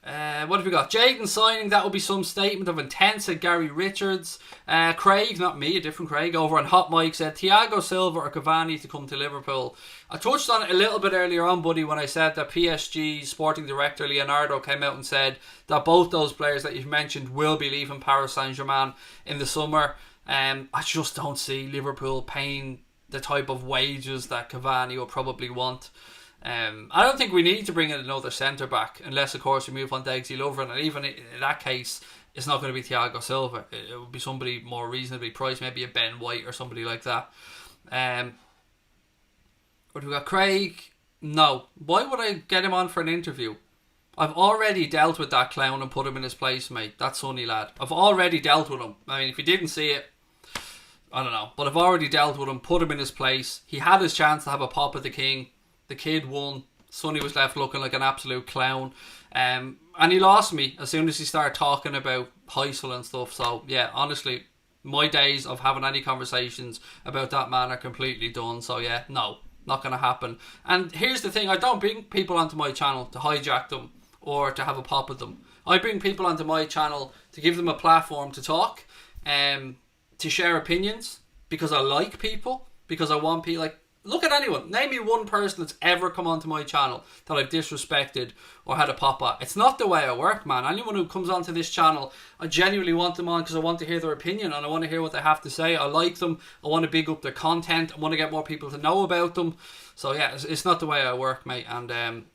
What have we got? Jadon signing, that will be some statement of intent, said Gary Richards. Craig, not me, a different Craig, over on Hot Mic said Thiago Silva or Cavani to come to Liverpool. I touched on it a little bit earlier on, buddy, when I said that PSG sporting director Leonardo came out and said that both those players that you've mentioned will be leaving Paris Saint-Germain in the summer. I just don't see Liverpool paying the type of wages that Cavani will probably want. I don't think we need to bring in another centre back unless, of course, we move on to Giggsy Lovren, and even in that case, it's not going to be Thiago Silva. It would be somebody more reasonably priced, maybe a Ben White or somebody like that. What do we got? Craig? No. Why would I get him on for an interview? I've already dealt with that clown and put him in his place, mate. That Sonny lad. I've already dealt with him. I mean, if you didn't see it, I don't know. But I've already dealt with him, put him in his place. He had his chance to have a pop at the king. The kid won. Sonny was left looking like an absolute clown. And he lost me as soon as he started talking about Heysel and stuff. So, yeah, honestly, my days of having any conversations about that man are completely done. So, yeah, no, not going to happen. And here's the thing. I don't bring people onto my channel to hijack them or to have a pop at them. I bring people onto my channel to give them a platform to talk, to share opinions, because I like people, because I want people, like, look at anyone. Name me one person that's ever come onto my channel that I've disrespected or had a pop at. It's not the way I work, man. Anyone who comes onto this channel, I genuinely want them on because I want to hear their opinion and I want to hear what they have to say. I like them. I want to big up their content. I want to get more people to know about them. So yeah, it's not the way I work, mate. And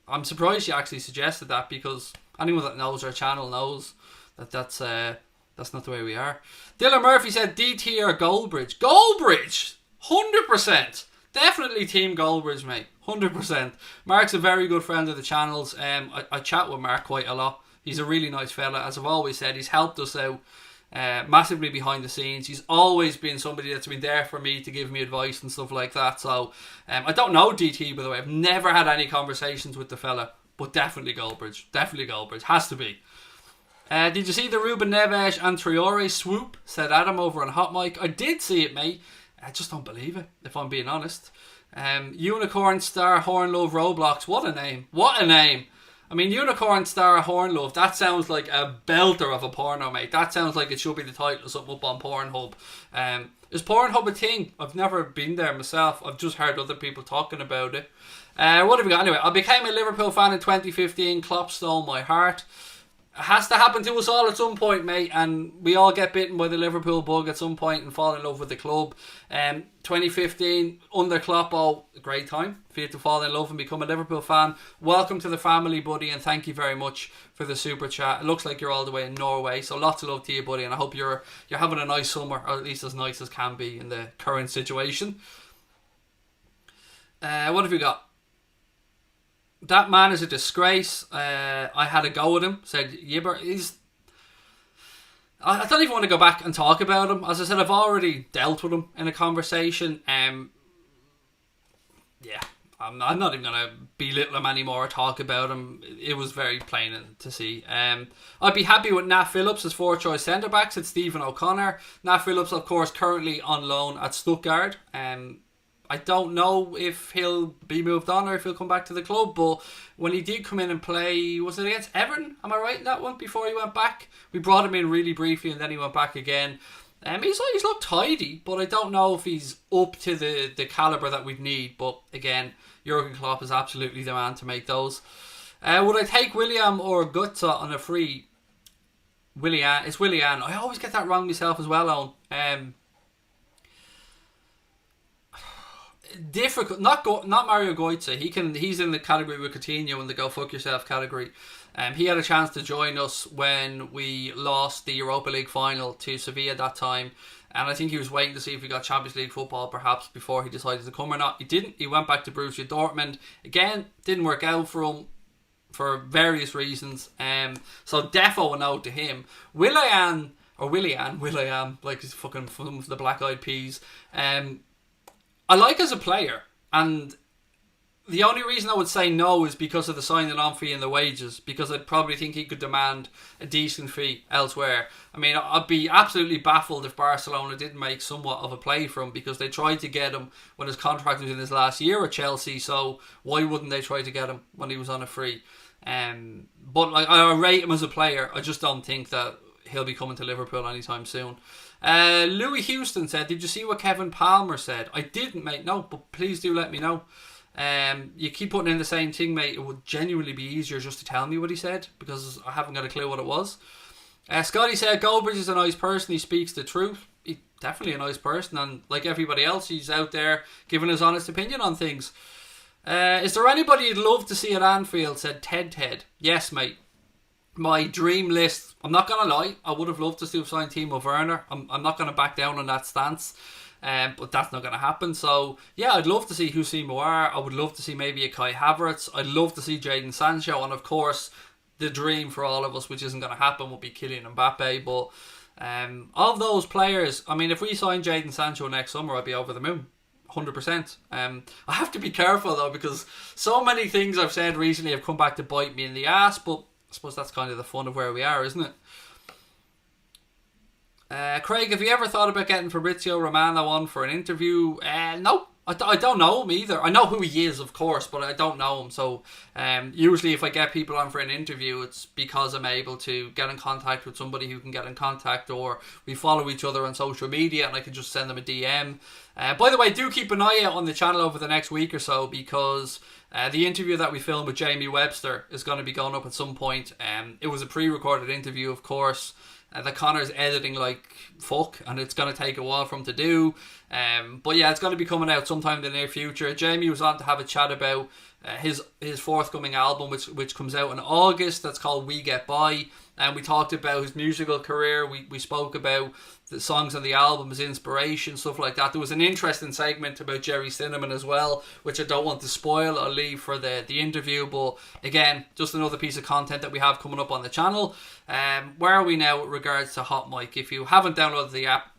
I'm surprised you actually suggested that, because anyone that knows our channel knows that that's not the way we are. Dylan Murphy said DT or Goldbridge. Goldbridge! 100%! Definitely Team Goldbridge, mate. 100%. Mark's a very good friend of the channel's. I chat with Mark quite a lot. He's a really nice fella. As I've always said, he's helped us out massively behind the scenes. He's always been somebody that's been there for me to give me advice and stuff like that. So, I don't know DT, by the way. I've never had any conversations with the fella. But definitely Goldbridge. Definitely Goldbridge. Has to be. Did you see the Ruben Neves and Traore swoop? Said Adam over on Hot Mic. I did see it, mate. I just don't believe it, if I'm being honest. Unicorn Star Hornlove Roblox. What a name. What a name. I mean, Unicorn Star Hornlove, that sounds like a belter of a porno, mate. That sounds like it should be the title of something up on Pornhub. Is Pornhub a thing? I've never been there myself. I've just heard other people talking about it. What have we got? Anyway, I became a Liverpool fan in 2015. Klopp stole my heart. It has to happen to us all at some point, mate, and we all get bitten by the Liverpool bug at some point and fall in love with the club. 2015, under Klopp, great time for you to fall in love and become a Liverpool fan. Welcome to the family, buddy, and thank you very much for the super chat. It looks like you're all the way in Norway, so lots of love to you, buddy, and I hope you're having a nice summer, or at least as nice as can be in the current situation. What have we got? That man is a disgrace. I had a go at him. Said Yibber. I don't even want to go back and talk about him. As I said, I've already dealt with him in a conversation. Yeah, I'm not even going to belittle him anymore or talk about him. It was very plain to see. I'd be happy with Nat Phillips as 4th-choice centre-backs. It's Stephen O'Connor. Nat Phillips, of course, currently on loan at Stuttgart. I don't know if he'll be moved on or if he'll come back to the club, but when he did come in and play, was it against Everton? Am I right in that one? Before he went back? We brought him in really briefly and then he went back again. He's looked tidy, but I don't know if he's up to the calibre that we'd need. But again, Jurgen Klopp is absolutely the man to make those. Would I take Willian or Gutsa on a free? Willian. It's Willian. I always get that wrong myself as well, Owen. Difficult. Not Mario Götze. He's in the category with Coutinho in the go fuck yourself category. He had a chance to join us when we lost the Europa League final to Sevilla that time, and I think he was waiting to see if we got Champions League football perhaps before he decided to come or not. He didn't. He went back to Borussia Dortmund. Again, didn't work out for him for various reasons. So defo a no to him. Willian, like he's fucking from the Black Eyed Peas. I like as a player, and the only reason I would say no is because of the signing on fee and the wages, because I'd probably think he could demand a decent fee elsewhere. I mean, I'd be absolutely baffled if Barcelona didn't make somewhat of a play for him, because they tried to get him when his contract was in his last year at Chelsea, so why wouldn't they try to get him when he was on a free? But like, I rate him as a player. I just don't think that he'll be coming to Liverpool anytime soon. Louis Houston said, did you see what Kevin Palmer said? I didn't, mate. No, but please do let me know. You keep putting in the same thing, mate. It would genuinely be easier just to tell me what he said, because I haven't got a clue what it was. Scotty said Goldbridge is a nice person. He speaks the truth. He's definitely a nice person, and like everybody else, he's out there giving his honest opinion on things. Is there anybody you'd love to see at Anfield? Said Ted. Yes, mate. My dream list, I'm not going to lie, I would have loved to have signed Timo Werner. I'm not going to back down on that stance, but that's not going to happen. So, yeah, I'd love to see Houssem Aouar. I would love to see maybe a Kai Havertz. I'd love to see Jadon Sancho. And, of course, the dream for all of us, which isn't going to happen, would be Kylian Mbappe. But of those players, I mean, if we sign Jadon Sancho next summer, I'd be over the moon. 100%. I have to be careful, though, because so many things I've said recently have come back to bite me in the ass, but I suppose that's kind of the fun of where we are, isn't it? Craig, have you ever thought about getting Fabrizio Romano on for an interview? No, I don't know him either. I know who he is, of course, but I don't know him. So usually if I get people on for an interview, it's because I'm able to get in contact with somebody who can get in contact, or we follow each other on social media and I can just send them a DM. By the way, do keep an eye out on the channel over the next week or so, because the interview that we filmed with Jamie Webster is going to be going up at some point. It was a pre-recorded interview, of course, that Connor's editing like fuck, and it's going to take a while for him to do. But yeah, it's going to be coming out sometime in the near future. Jamie was on to have a chat about his forthcoming album, which comes out in August. That's called We Get By. And we talked about his musical career. We spoke about the songs on the album, his inspiration, stuff like that. There was an interesting segment about Jerry Cinnamon as well, which I don't want to spoil. I'll leave for the interview. But again, just another piece of content that we have coming up on the channel. Where are we now with regards to Hot Mic? If you haven't downloaded the app,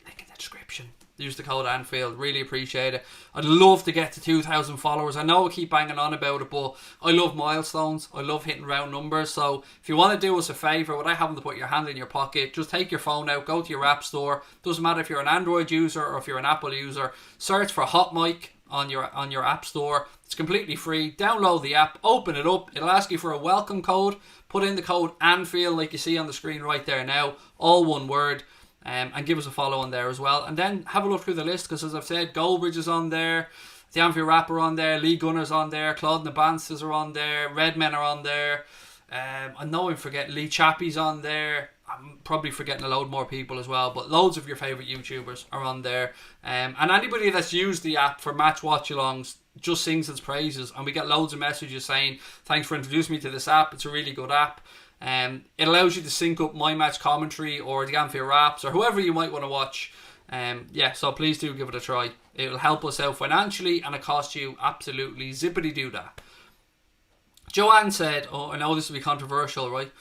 link in the description. Use the code Anfield. Really appreciate it. I'd love to get to 2,000 followers. I know I keep banging on about it, but I love milestones. I love hitting round numbers. So if you want to do us a favour, without having to put your hand in your pocket, just take your phone out, go to your app store. Doesn't matter if you're an Android user or if you're an Apple user. Search for Hot Mic on your app store. It's completely free. Download the app, open it up. It'll ask you for a welcome code. Put in the code Anfield like you see on the screen right there now. All one word. and give us a follow on there as well. And then have a look through the list, because as I've said, Goldbridge is on there, the Anfield Rap are on there, Lee Gunners on there, Claude Nabances are on there, Redmen are on there. I know I'm forgetting, Lee Chappie's on there. I'm probably forgetting a load more people as well, but loads of your favourite YouTubers are on there. And anybody that's used the app for match watch-alongs just sings its praises, and we get loads of messages saying, thanks for introducing me to this app, it's a really good app. It allows you to sync up my match commentary or the Anfield Raps or whoever you might want to watch. So please do give it a try. It will help us out financially, and it costs you absolutely zippity-doo-dah. Joanne said, I know this will be controversial, right?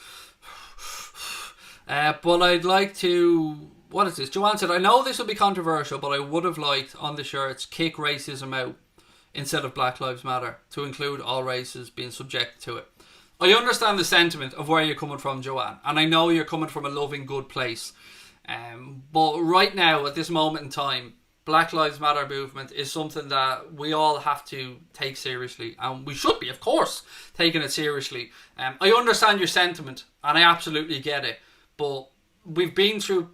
But I'd like to... What is this? Joanne said, I know this will be controversial, but I would have liked on the shirts, kick racism out instead of Black Lives Matter, to include all races being subject to it. I understand the sentiment of where you're coming from, Joanne, and I know you're coming from a loving, good place. But right now, at this moment in time, Black Lives Matter movement is something that we all have to take seriously, and we should be, of course, taking it seriously. I understand your sentiment, and I absolutely get it, but we've been through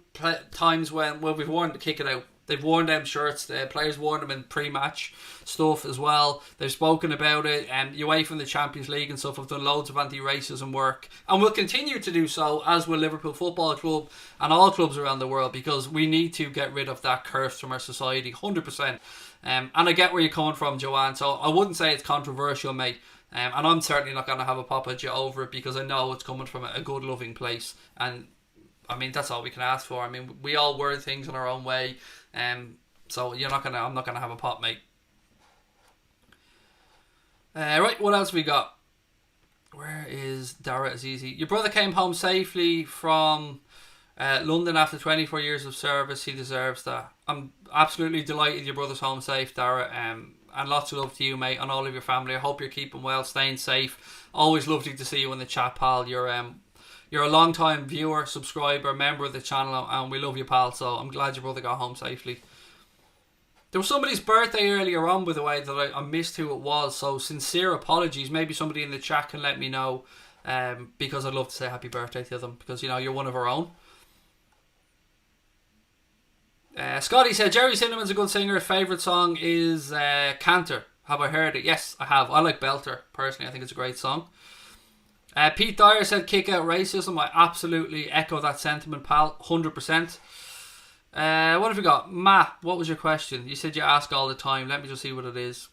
times when we've worn the kick it out. They've worn them shirts. The players worn them in pre-match stuff as well. They've spoken about it. Away from the Champions League and stuff, have done loads of anti-racism work, and will continue to do so, as will Liverpool Football Club and all clubs around the world, because we need to get rid of that curse from our society, 100%. And I get where you're coming from, Joanne. So I wouldn't say it's controversial, mate. And I'm certainly not going to have a pop at you over it, because I know it's coming from a good, loving place. And I mean, that's all we can ask for. I mean, we all word things in our own way. So I'm not gonna have a pop, mate. Right, what else we got? Where is Dara Azizi? Your brother came home safely from London after 24 years of service. He deserves that. I'm absolutely delighted your brother's home safe, Dara. And lots of love to you, mate, and all of your family. I hope you're keeping well, staying safe. Always lovely to see you in the chat, pal. You're a long time viewer, subscriber, member of the channel, and we love you, pal. So I'm glad your brother got home safely. There was somebody's birthday earlier on, by the way, that I missed who it was. So sincere apologies. Maybe somebody in the chat can let me know, because I'd love to say happy birthday to them, because you're one of our own. Scotty said Jerry Cinnamon's a good singer. His favourite song is Canter. Have I heard it? Yes, I have. I like Belter personally. I think it's a great song. Pete Dyer said kick out racism. I absolutely echo that sentiment, pal, 100%. What have we got? Matt, what was your question? You said you ask all the time. Let me just see what it is.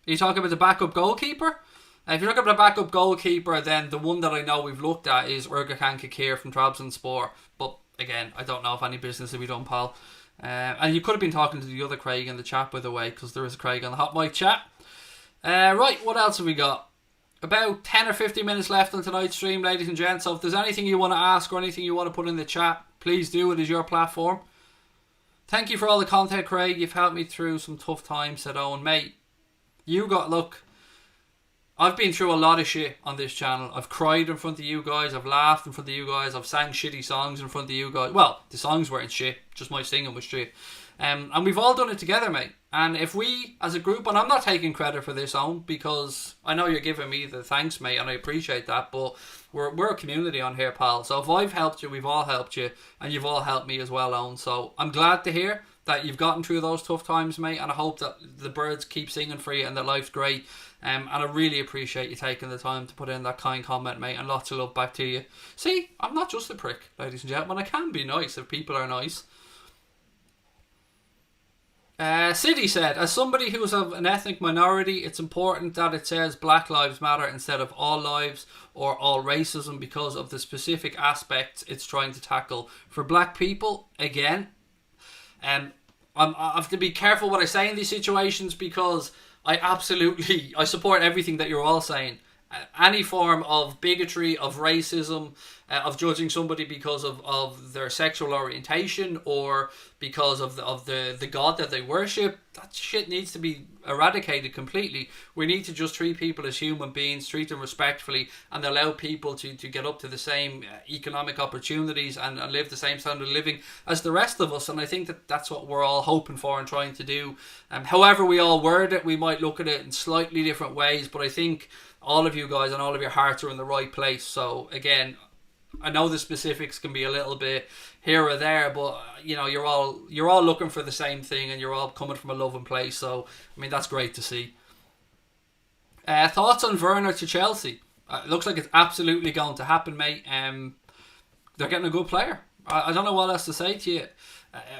Are you talking about the backup goalkeeper? If you're looking at the backup goalkeeper, then the one that I know we've looked at is Ergurkan Kakir from Trabzonspor. But again, I don't know if any business will be done, pal. And you could have been talking to the other Craig in the chat, by the way, because there is a Craig on the hot mic chat. Right, what else have we got? About 10 or 15 minutes left on tonight's stream, ladies and gents. So if there's anything you want to ask or anything you want to put in the chat, please do. It is your platform. Thank you for all the content, Craig. You've helped me through some tough times, said Owen. Mate, look, I've been through a lot of shit on this channel. I've cried in front of you guys. I've laughed in front of you guys. I've sang shitty songs in front of you guys. Well, the songs weren't shit. Just my singing was shit. And we've all done it together, mate. And if we, as a group, and I'm not taking credit for this, Owen, because I know you're giving me the thanks, mate, and I appreciate that, but we're a community on here, pal. So if I've helped you, we've all helped you, and you've all helped me as well, Owen. So I'm glad to hear that you've gotten through those tough times, mate, and I hope that the birds keep singing for you and that life's great. And I really appreciate you taking the time to put in that kind comment, mate, and lots of love back to you. See, I'm not just a prick, ladies and gentlemen. I can be nice if people are nice. City said, as somebody who's of an ethnic minority, it's important that it says Black Lives Matter instead of all lives or all racism because of the specific aspects it's trying to tackle. For black people, again, I have to be careful what I say in these situations, because I support everything that you're all saying. Any form of bigotry, of racism, of judging somebody because of their sexual orientation or because of the God that they worship, that shit needs to be eradicated completely. We need to just treat people as human beings, treat them respectfully, and allow people to get up to the same economic opportunities and live the same standard of living as the rest of us. And I think that's what we're all hoping for and trying to do. However we all word it, we might look at it in slightly different ways, but I think all of you guys and all of your hearts are in the right place. So again, I know the specifics can be a little bit here or there, but you're all looking for the same thing, and you're all coming from a loving place. So I mean, that's great to see. Thoughts on Werner to Chelsea? It looks like it's absolutely going to happen, mate. They're getting a good player. I don't know what else to say to you.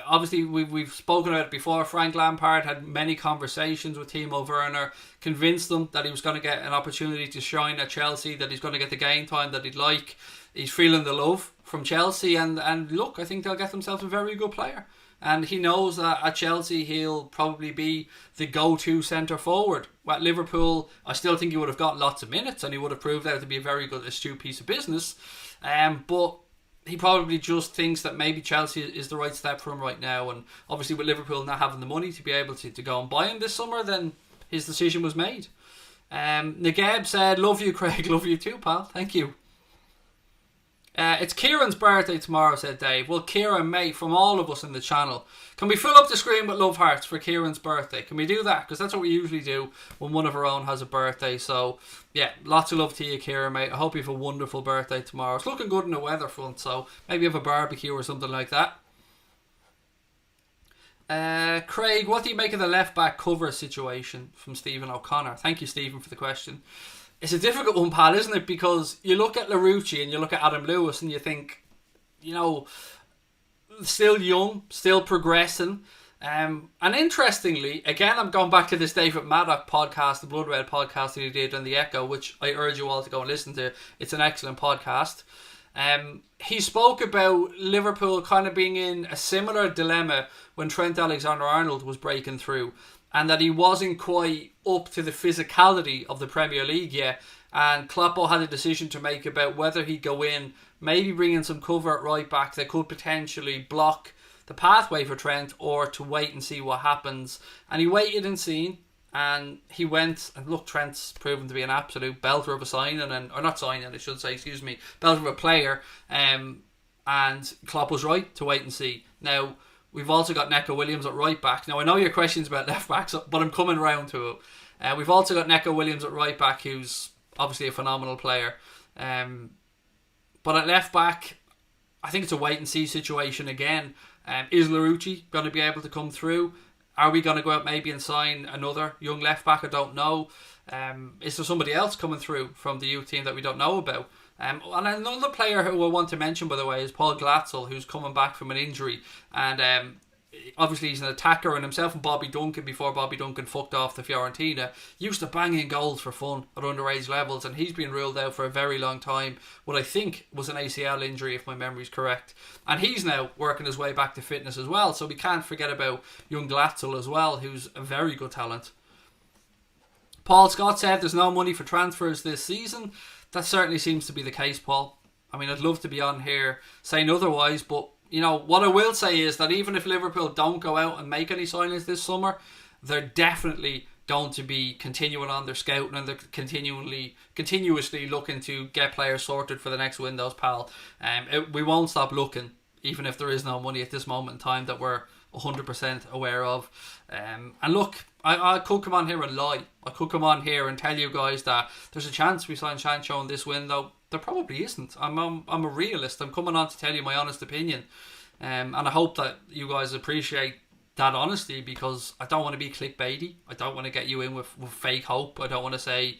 Obviously, we've spoken about it before. Frank Lampard had many conversations with Timo Werner, convinced them that he was going to get an opportunity to shine at Chelsea, that he's going to get the game time that he'd like. He's feeling the love from Chelsea, and look, I think they'll get themselves a very good player. And he knows that at Chelsea he'll probably be the go-to centre forward. At Liverpool, I still think he would have got lots of minutes, and he would have proved out to be a very good, astute piece of business. But he probably just thinks that maybe Chelsea is the right step for him right now. And obviously with Liverpool not having the money to be able to go and buy him this summer, then his decision was made. Nageb said, "Love you, Craig. Love you too, pal. Thank you." It's Kieran's birthday tomorrow, said Dave. Well, Kieran, mate, from all of us in the channel, can we fill up the screen with love hearts for Kieran's birthday? Can we do that? Because that's what we usually do when one of our own has a birthday. So, yeah, lots of love to you, Kieran, mate. I hope you have a wonderful birthday tomorrow. It's looking good in the weather front, so maybe have a barbecue or something like that. Craig, what do you make of the left-back cover situation from Stephen O'Connor? Thank you, Stephen, for the question. It's a difficult one, pal, isn't it? Because you look at Larouci and you look at Adam Lewis and you think, still young, still progressing. And interestingly, again, I'm going back to this David Maddock podcast, the Blood Red podcast that he did on The Echo, which I urge you all to go and listen to. It's an excellent podcast. He spoke about Liverpool kind of being in a similar dilemma when Trent Alexander-Arnold was breaking through, and that he wasn't quite up to the physicality of the Premier League yet. And Klopp had a decision to make about whether he'd go in, maybe bring in some cover at right back that could potentially block the pathway for Trent, or to wait and see what happens. And he waited and seen, and he went, and look, Trent's proven to be an absolute belter of a signing, belter of a player. And Klopp was right to wait and see. Now, we've also got Neco Williams at right back. Now, I know your question's about left backs, but I'm coming round to it. We've also got Neco Williams at right back, who's obviously a phenomenal player. But at left back, I think it's a wait and see situation again. Is Larouci going to be able to come through? Are we going to go out maybe and sign another young left back? I don't know. Is there somebody else coming through from the youth team that we don't know about? And another player who I want to mention, by the way, is Paul Glatzel, who's coming back from an injury. And obviously he's an attacker, and himself and Bobby Duncan, before Bobby Duncan fucked off to Fiorentina, used to bang in goals for fun at underage levels, and he's been ruled out for a very long time. What I think was an ACL injury, if my memory's correct. And he's now working his way back to fitness as well, so we can't forget about young Glatzel as well, who's a very good talent. Paul Scott said there's no money for transfers this season. That certainly seems to be the case, Paul. I mean, I'd love to be on here saying otherwise, but what I will say is that even if Liverpool don't go out and make any signings this summer, they're definitely going to be continuing on their scouting, and they're continuously looking to get players sorted for the next windows, pal. We won't stop looking, even if there is no money at this moment in time that we're 100% aware of. And look, I could come on here and lie. I could come on here and tell you guys that there's a chance we sign Sancho in this window. There probably isn't. I'm a realist. I'm coming on to tell you my honest opinion. And I hope that you guys appreciate that honesty, because I don't want to be clickbaity. I don't want to get you in with fake hope. I don't want to say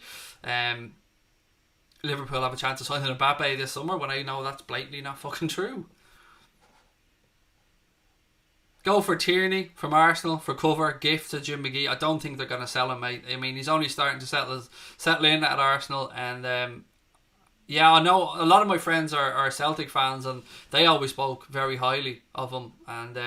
Liverpool have a chance of signing Mbappe this summer when I know that's blatantly not fucking true. Go for Tierney from Arsenal for cover, gift to Jim McGee. I don't think they're going to sell him, mate. I mean, he's only starting to settle in at Arsenal, and yeah, I know a lot of my friends are Celtic fans, and they always spoke very highly of him. And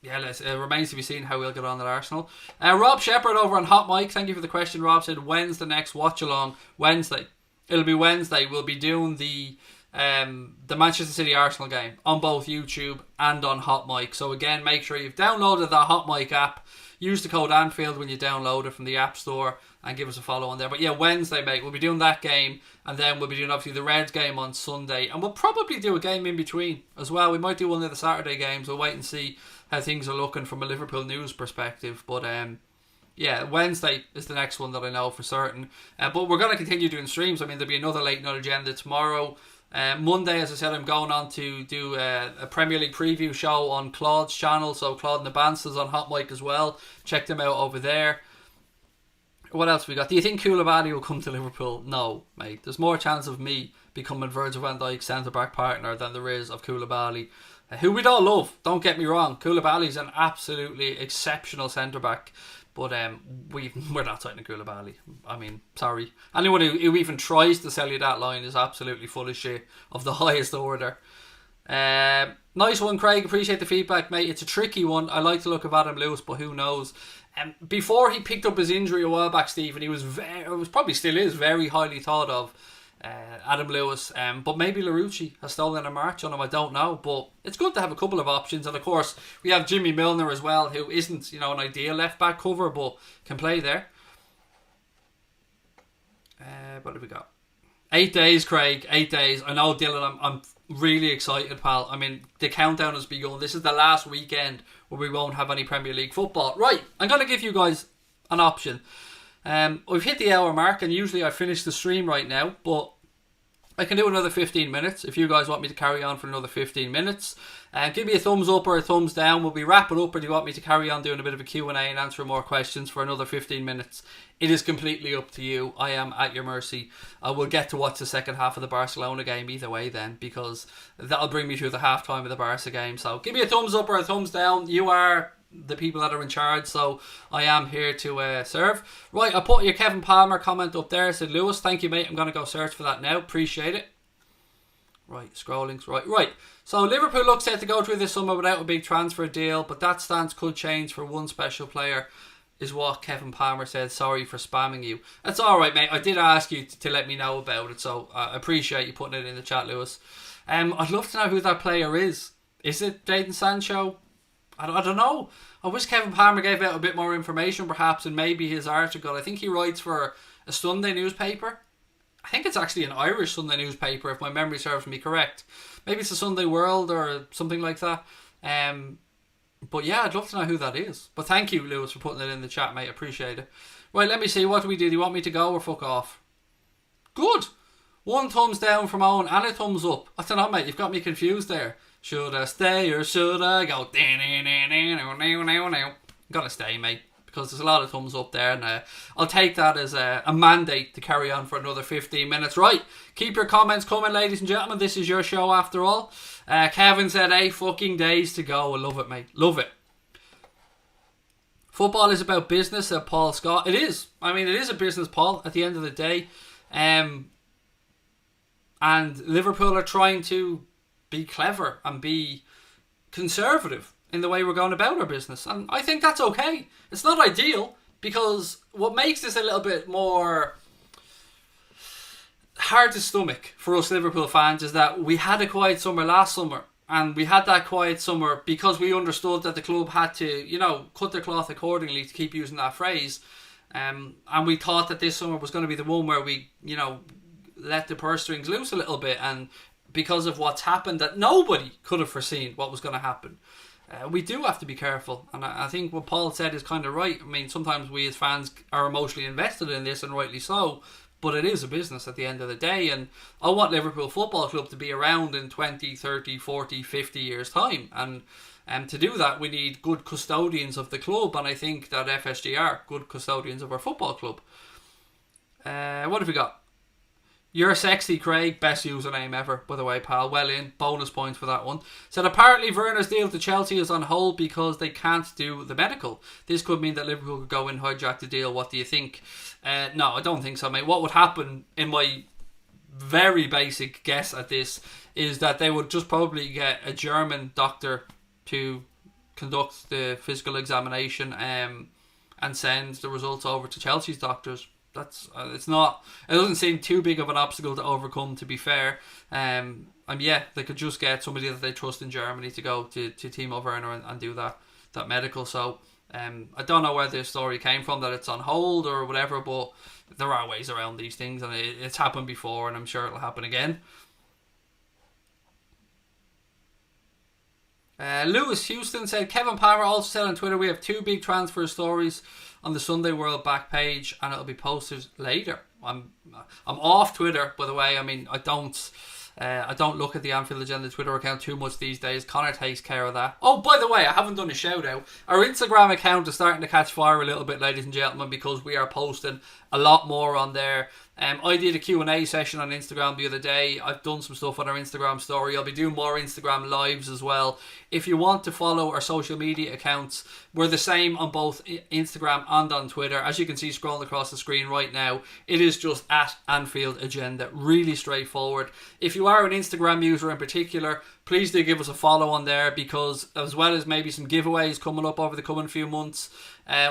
it remains to be seen how we'll get on at Arsenal. Rob Shepherd over on Hot Mic, thank you for the question. Rob said, when's the next watch along? Wednesday. It'll be Wednesday. We'll be doing the Manchester City Arsenal game on both YouTube and on Hot Mic. So again, make sure you've downloaded that Hot Mic app. Use the code Anfield when you download it from the App Store, and give us a follow on there. But yeah, Wednesday, mate, we'll be doing that game, and then we'll be doing obviously the Reds game on Sunday, and we'll probably do a game in between as well. We might do one of the Saturday games. We'll wait and see how things are looking from a Liverpool news perspective. But yeah, Wednesday is the next one that I know for certain. But we're going to continue doing streams. I mean, there'll be another late night agenda tomorrow. Monday, as I said, I'm going on to do a Premier League preview show on Claude's channel. So Claude and the Bansters on Hot Mic as well. Check them out over there. What else we got? Do you think Koulibaly will come to Liverpool? No, mate. There's more chance of me becoming Virgil van Dijk's centre-back partner than there is of Koulibaly, who we'd all love. Don't get me wrong. Koulibaly's an absolutely exceptional centre-back. But we're not signing Koulibaly. I mean, sorry. Anyone who even tries to sell you that line is absolutely full of shit of the highest order. Nice one, Craig. Appreciate the feedback, mate. It's a tricky one. I like the look of Adam Lewis, but who knows? Before he picked up his injury a while back, Stephen, he was probably still is very highly thought of. Adam Lewis, but maybe Larouci has stolen a march on him. I don't know, but it's good to have a couple of options. And of course, we have Jimmy Milner as well, who isn't an ideal left back cover, but can play there. What have we got? 8 days, Craig. 8 days. I know, Dylan. I'm really excited, pal. I mean, the countdown has begun. This is the last weekend where we won't have any Premier League football. Right, I'm going to give you guys an option. We've hit the hour mark, and usually I finish the stream right now, but I can do another 15 minutes if you guys want me to carry on for another 15 minutes. Give me a thumbs up or a thumbs down. We'll be wrapping up, or do you want me to carry on doing a bit of a Q&A and answering more questions for another 15 minutes? It is completely up to you. I am at your mercy. I will get to watch the second half of the Barcelona game either way then, because that'll bring me through the half-time of the Barca game. So give me a thumbs up or a thumbs down. You are the people that are in charge, so I am here to serve. Right, I put your Kevin Palmer comment up there. Said, Lewis, thank you, mate. I'm going to go search for that now. Appreciate it. Right, scrolling. Right. So Liverpool looks set to go through this summer without a big transfer deal, but that stance could change for one special player, is what Kevin Palmer said. Sorry for spamming you. That's alright, mate. I did ask you to let me know about it, so I appreciate you putting it in the chat, Lewis. I'd love to know who that player is. Is it Jadon Sancho? I don't know. I wish Kevin Palmer gave out a bit more information, perhaps, and maybe his article. I think he writes for a Sunday newspaper. I think it's actually an Irish Sunday newspaper, if my memory serves me correct. Maybe it's the Sunday World or something like that. But yeah, I'd love to know who that is. But thank you, Lewis, for putting it in the chat, mate. Appreciate it. Right, let me see. What do we do? Do you want me to go or fuck off? Good. 1 thumbs down from Owen and a thumbs up. I don't know, mate. You've got me confused there. Should I stay or should I go? I'm gonna stay, mate, because there's a lot of thumbs up there, and I'll take that as a mandate to carry on for another 15 minutes. Right, keep your comments coming, ladies and gentlemen. This is your show after all. Kevin said 8 fucking days to go. I love it, mate. Love it. Football is about business, said Paul Scott. It is. I mean, it is a business, Paul, at the end of the day. And Liverpool are trying to be clever and be conservative in the way we're going about our business, and I think that's okay. It's not ideal, because what makes this a little bit more hard to stomach for us Liverpool fans is that we had a quiet summer last summer, and we had that quiet summer because we understood that the club had to, cut their cloth accordingly, to keep using that phrase, and we thought that this summer was going to be the one where we, let the purse strings loose a little bit, and because of what's happened, that nobody could have foreseen what was going to happen. We do have to be careful, and I think what Paul said is kind of right. I mean, sometimes we as fans are emotionally invested in this, and rightly so, but it is a business at the end of the day, and I want Liverpool Football Club to be around in 20, 30, 40, 50 years time, and to do that we need good custodians of the club, and I think that FSG are good custodians of our football club. What have we got? You're sexy, Craig. Best username ever, by the way, pal. Well in. Bonus points for that one. Said apparently Werner's deal to Chelsea is on hold because they can't do the medical. This could mean that Liverpool could go and hijack the deal. What do you think? No, I don't think so, mate. What would happen, in my very basic guess at this, is that they would just probably get a German doctor to conduct the physical examination and send the results over to Chelsea's doctors. That's it doesn't seem too big of an obstacle to overcome, to be fair. And yeah, they could just get somebody that they trust in Germany to go to Timo Werner and do that medical. So I don't know where this story came from, that it's on hold or whatever, but there are ways around these things, and it's happened before, and I'm sure it'll happen again. Lewis Houston said, Kevin Palmer also said on Twitter, we have 2 big transfer stories on the Sunday World back page, and it'll be posted later. I'm off Twitter, by the way. I mean, I don't I don't look at the Anfield Agenda Twitter account too much these days. Connor takes care of that. Oh, by the way, I haven't done a shout out. Our Instagram account is starting to catch fire a little bit, ladies and gentlemen, because we are posting a lot more on there. I did a Q&A session on Instagram the other day. I've done some stuff on our Instagram story. I'll be doing more Instagram lives as well. If you want to follow our social media accounts, we're the same on both Instagram and on Twitter. As you can see scrolling across the screen right now, it is just at Anfield Agenda. Really straightforward. If you are an Instagram user in particular, please do give us a follow on there, because as well as maybe some giveaways coming up over the coming few months,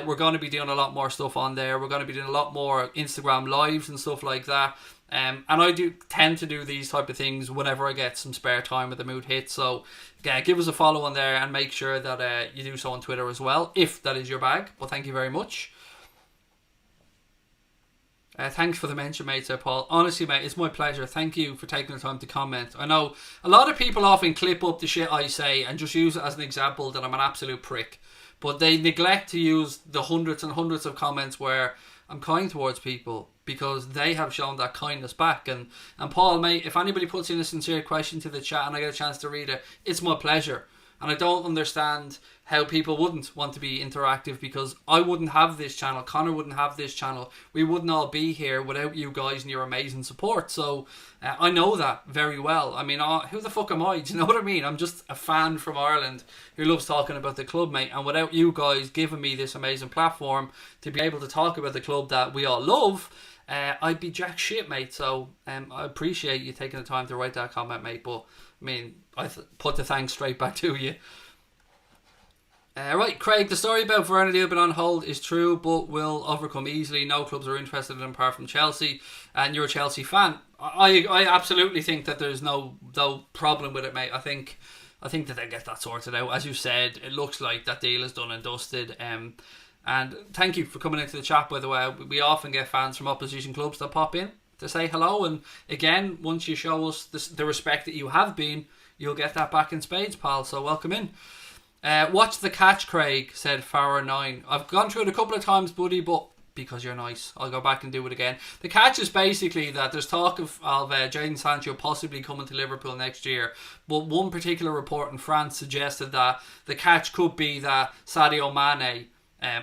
we're going to be doing a lot more stuff on there. We're going to be doing a lot more Instagram lives and stuff like that. And I do tend to do these type of things whenever I get some spare time or the mood hits. So yeah, give us a follow on there and make sure that you do so on Twitter as well, if that is your bag. Well, thank you very much. Thanks for the mention, mate, said Paul. Honestly, mate, it's my pleasure. Thank you for taking the time to comment. I know a lot of people often clip up the shit I say and just use it as an example that I'm an absolute prick. But they neglect to use the hundreds and hundreds of comments where I'm kind towards people, because they have shown that kindness back. And Paul, mate, if anybody puts in a sincere question to the chat and I get a chance to read it, it's my pleasure. And I don't understand how people wouldn't want to be interactive, because I wouldn't have this channel, Connor wouldn't have this channel, we wouldn't all be here without you guys and your amazing support. So I know that very well. I mean, who the fuck am I? Do you know what I mean? I'm just a fan from Ireland who loves talking about the club, mate. And without you guys giving me this amazing platform to be able to talk about the club that we all love, I'd be jack shit, mate. So I appreciate you taking the time to write that comment, mate. But I mean, I put the thanks straight back to you. Right, Craig, the story about Werner being on hold is true, but will overcome easily. No clubs are interested in him apart from Chelsea, and you're a Chelsea fan. I absolutely think that there's no problem with it, mate. I think that they'll get that sorted out. As you said, it looks like that deal is done and dusted. And thank you for coming into the chat, by the way. We often get fans from opposition clubs that pop in to say hello, and again, once you show us the respect that you have been, you'll get that back in spades, pal. So welcome in. Watch the catch, Craig, said Farah9. I've gone through it a couple of times, buddy, but because you're nice, I'll go back and do it again. The catch is basically that there's talk of Jadon Sancho possibly coming to Liverpool next year, but one particular report in France suggested that the catch could be that Sadio Mane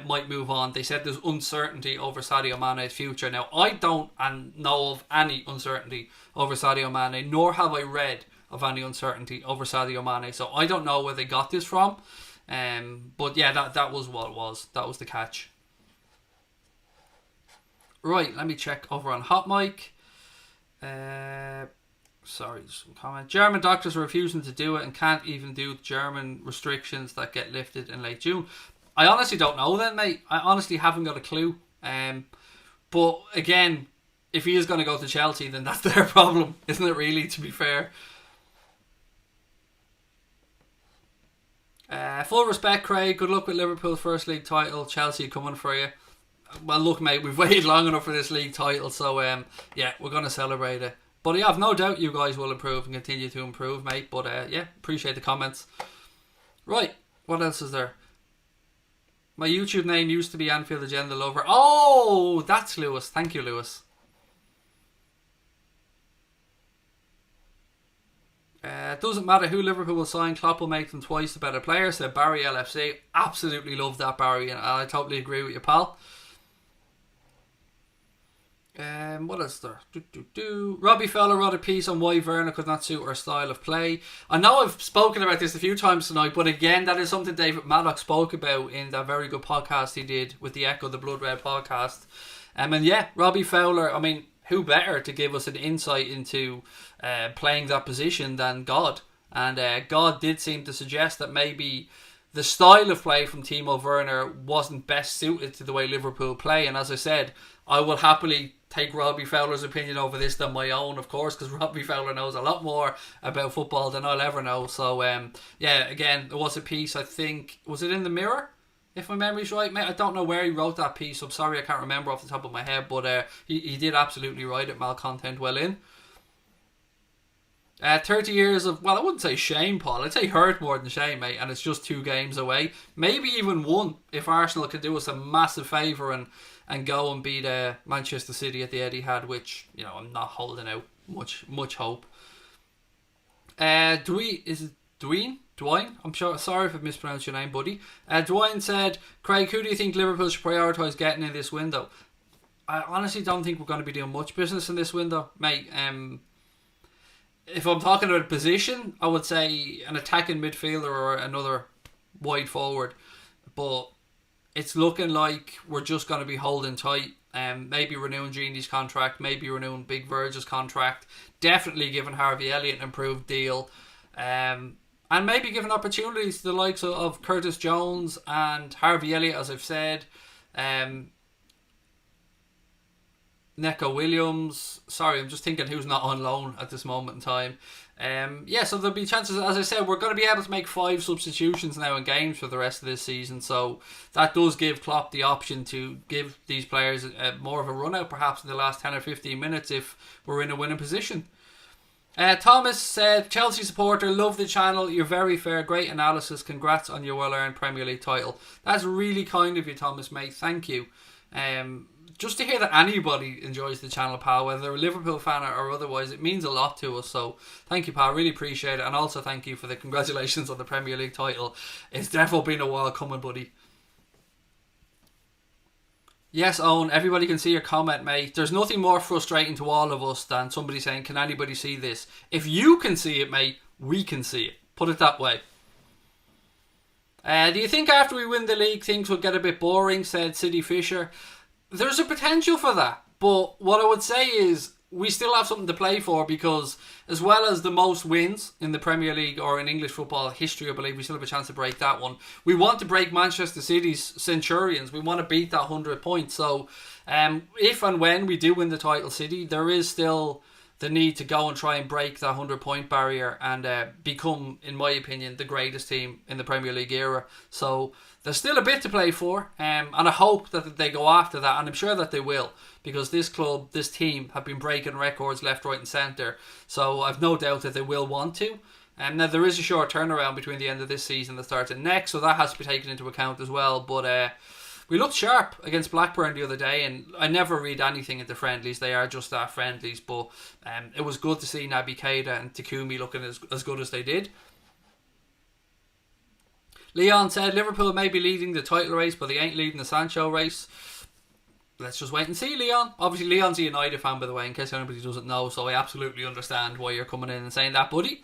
might move on. They said there's uncertainty over Sadio Mane's future. Now, I don't know of any uncertainty over Sadio Mane, nor have I read of any uncertainty over Sadio Mane, so I don't know where they got this from. But yeah, that was what it was. That was the catch. Right, let me check over on Hot Mic. Sorry, some comment. German doctors are refusing to do it and can't even do German restrictions that get lifted in late June. I honestly don't know then, mate. I honestly haven't got a clue. But again, if he is going to go to Chelsea, then that's their problem, isn't it really, to be fair? Full respect, Craig. Good luck with Liverpool's first league title. Chelsea coming for you. Well, look, mate, we've waited long enough for this league title, so yeah, we're going to celebrate it. But yeah, I've no doubt you guys will improve and continue to improve, mate. But yeah, appreciate the comments. Right, what else is there? My YouTube name used to be Anfield Agenda Lover. Oh, that's Lewis. Thank you, Lewis. It doesn't matter who Liverpool will sign, Klopp will make them twice the better player, said Barry LFC. Absolutely love that, Barry, and I totally agree with you, pal. What else there? Robbie Fowler wrote a piece on why Werner could not suit our style of play. I know I've spoken about this a few times tonight, but again, that is something David Maddox spoke about in that very good podcast he did with the Echo the Blood Red podcast. And yeah, Robbie Fowler, I mean, who better to give us an insight into playing that position than God? And God did seem to suggest that maybe the style of play from Timo Werner wasn't best suited to the way Liverpool play. And as I said, I will happily take Robbie Fowler's opinion over this than my own, of course, because Robbie Fowler knows a lot more about football than I'll ever know. So yeah, again, there was a piece, I think, was it in the Mirror? If my memory's right, mate. I don't know where he wrote that piece. I'm sorry, I can't remember off the top of my head, but he did absolutely write it, malcontent well in. 30 years of, well, I wouldn't say shame, Paul. I'd say hurt more than shame, mate. And it's just 2 games away. Maybe even 1 if Arsenal could do us a massive favour and go and beat Manchester City at the Etihad, which, you know, I'm not holding out much hope. Is it Dwayne? Dwayne? I'm sure. Sorry if I mispronounced your name, buddy. Dwayne said, Craig, who do you think Liverpool should prioritise getting in this window? I honestly don't think we're going to be doing much business in this window, mate. If I'm talking about a position, I would say an attacking midfielder or another wide forward. But it's looking like we're just going to be holding tight. Maybe renewing Gini's contract, maybe renewing Big Verge's contract. Definitely giving Harvey Elliott an improved deal. And maybe giving opportunities to the likes of Curtis Jones and Harvey Elliott, as I've said. Neco Williams. Sorry, I'm just thinking who's not on loan at this moment in time. So there'll be chances, as I said, we're going to be able to make 5 substitutions now in games for the rest of this season. So that does give Klopp the option to give these players more of a run out, perhaps in the last 10 or 15 minutes if we're in a winning position. Thomas said, Chelsea supporter, love the channel. You're very fair. Great analysis. Congrats on your well-earned Premier League title. That's really kind of you, Thomas, mate. Thank you. Just to hear that anybody enjoys the channel, pal, whether they're a Liverpool fan or otherwise, it means a lot to us. So thank you, pal. Really appreciate it. And also thank you for the congratulations on the Premier League title. It's definitely been a while coming, buddy. Yes, Owen, everybody can see your comment, mate. There's nothing more frustrating to all of us than somebody saying, can anybody see this? If you can see it, mate, we can see it. Put it that way. Do you think after we win the league things will get a bit boring, said City Fisher? There's a potential for that. But what I would say is we still have something to play for, because as well as the most wins in the Premier League or in English football history, I believe we still have a chance to break that one. We want to break Manchester City's Centurions. We want to beat that 100 points. So if and when we do win the title, City, there is still the need to go and try and break that 100-point barrier and become, in my opinion, the greatest team in the Premier League era. So there's still a bit to play for, and I hope that they go after that, and I'm sure that they will, because this club, this team, have been breaking records left, right and centre. So I've no doubt that they will want to. Now there is a short turnaround between the end of this season and the start of next, so that has to be taken into account as well. But we looked sharp against Blackburn the other day, and I never read anything into friendlies. They are just that, friendlies. But it was good to see Naby Keita and Takumi looking as good as they did. Leon said Liverpool may be leading the title race, but they ain't leading the Sancho race. Let's just wait and see, Leon. Obviously, Leon's a United fan, by the way, in case anybody doesn't know, so I absolutely understand why you're coming in and saying that, buddy.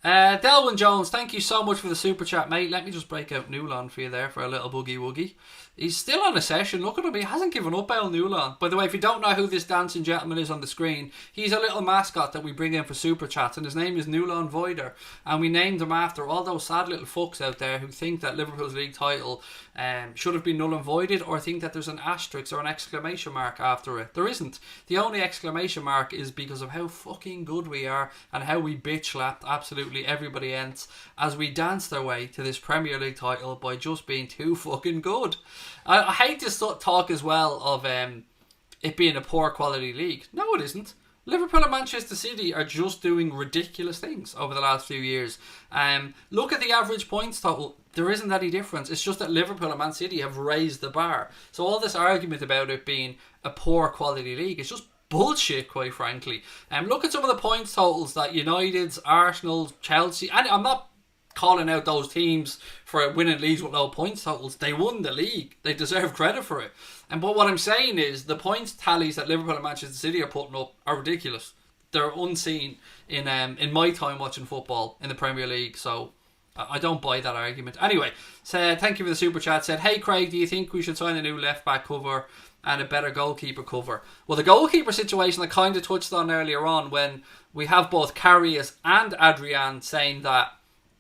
Delwyn Jones, thank you so much for the super chat, mate. Let me just break out Newland for you there for a little boogie woogie. He's still on a session. Look at him. He hasn't given up, El Newland. By the way, if you don't know who this dancing gentleman is on the screen, he's a little mascot that we bring in for super chats, and his name is Newland Voider, and we named him after all those sad little fucks out there who think that Liverpool's league title should have been null and voided, or think that there's an asterisk or an exclamation mark after it. There isn't. The only exclamation mark is because of how fucking good we are and how we bitch slapped absolutely everybody else as we danced our way to this Premier League title by just being too fucking good. I hate this talk as well of it being a poor quality league. No, it isn't. Liverpool and Manchester City are just doing ridiculous things over the last few years. Look at the average points total. There isn't any difference. It's just that Liverpool and Man City have raised the bar. So all this argument about it being a poor quality league is just bullshit, quite frankly. Look at some of the points totals that United's, Arsenal, Chelsea, and I'm not calling out those teams for winning leagues with low points totals. They won the league. They deserve credit for it. But what I'm saying is the points tallies that Liverpool and Manchester City are putting up are ridiculous. They're unseen in my time watching football in the Premier League. So I don't buy that argument. Anyway, thank you for the super chat. Said, hey Craig, do you think we should sign a new left back cover and a better goalkeeper cover? Well, the goalkeeper situation I kind of touched on earlier on, when we have both Karius and Adrian saying that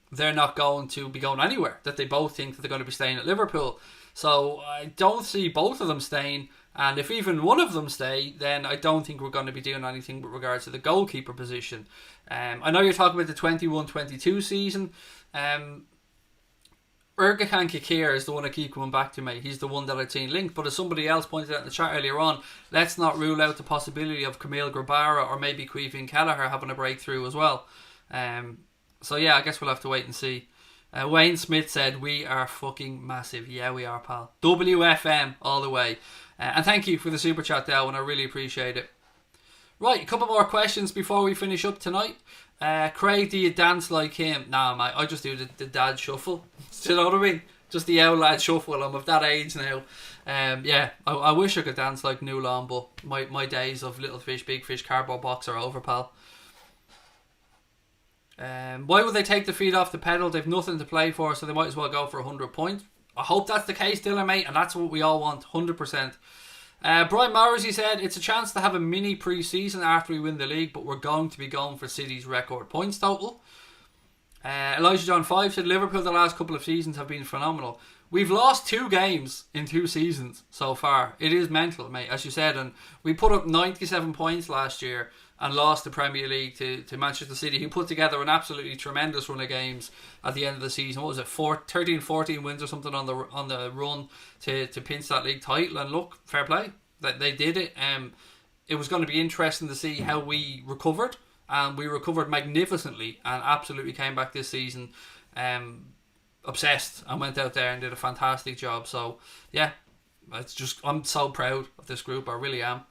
they're not going to be going anywhere, that they both think that they're going to be staying at Liverpool. So I don't see both of them staying, and if even one of them stay, then I don't think we're going to be doing anything with regards to the goalkeeper position. I know you're talking about the 21-22 season. Ergakan Kikir is the one I keep coming back to, mate. He's the one that I've seen linked, but as somebody else pointed out in the chat earlier on, let's not rule out the possibility of Camille Grabara or maybe Queven Kelleher having a breakthrough as well. So yeah, I guess we'll have to wait and see. Wayne Smith said, we are fucking massive. Yeah, we are, pal. WFM all the way. And thank you for the super chat, Delwyn. I really appreciate it. Right, a couple more questions before we finish up tonight. Craig, do you dance like him? Nah, mate, I just do the dad shuffle. Do you know what I mean? Just the old lad shuffle. I'm of that age now. Yeah, I wish I could dance like Newlawn, but my days of little fish, big fish, cardboard box are over, pal. Why would they take the feet off the pedal? They've nothing to play for, so they might as well go for 100 points. I hope that's the case, Dylan, mate, and that's what we all want, 100%. Brian Morrissey said, it's a chance to have a mini pre-season after we win the league, but we're going to be going for City's record points total. Elijah John 5 said, Liverpool the last couple of seasons have been phenomenal. We've lost 2 games in 2 seasons so far. It is mental, mate, as you said, and we put up 97 points last year and lost the Premier League to Manchester City, who put together an absolutely tremendous run of games at the end of the season. What was it, 13-14 wins or something on the run to pinch that league title? And look, fair play, that they did it. It was going to be interesting to see how we recovered, and we recovered magnificently and absolutely came back this season obsessed and went out there and did a fantastic job. So yeah, I'm so proud of this group, I really am.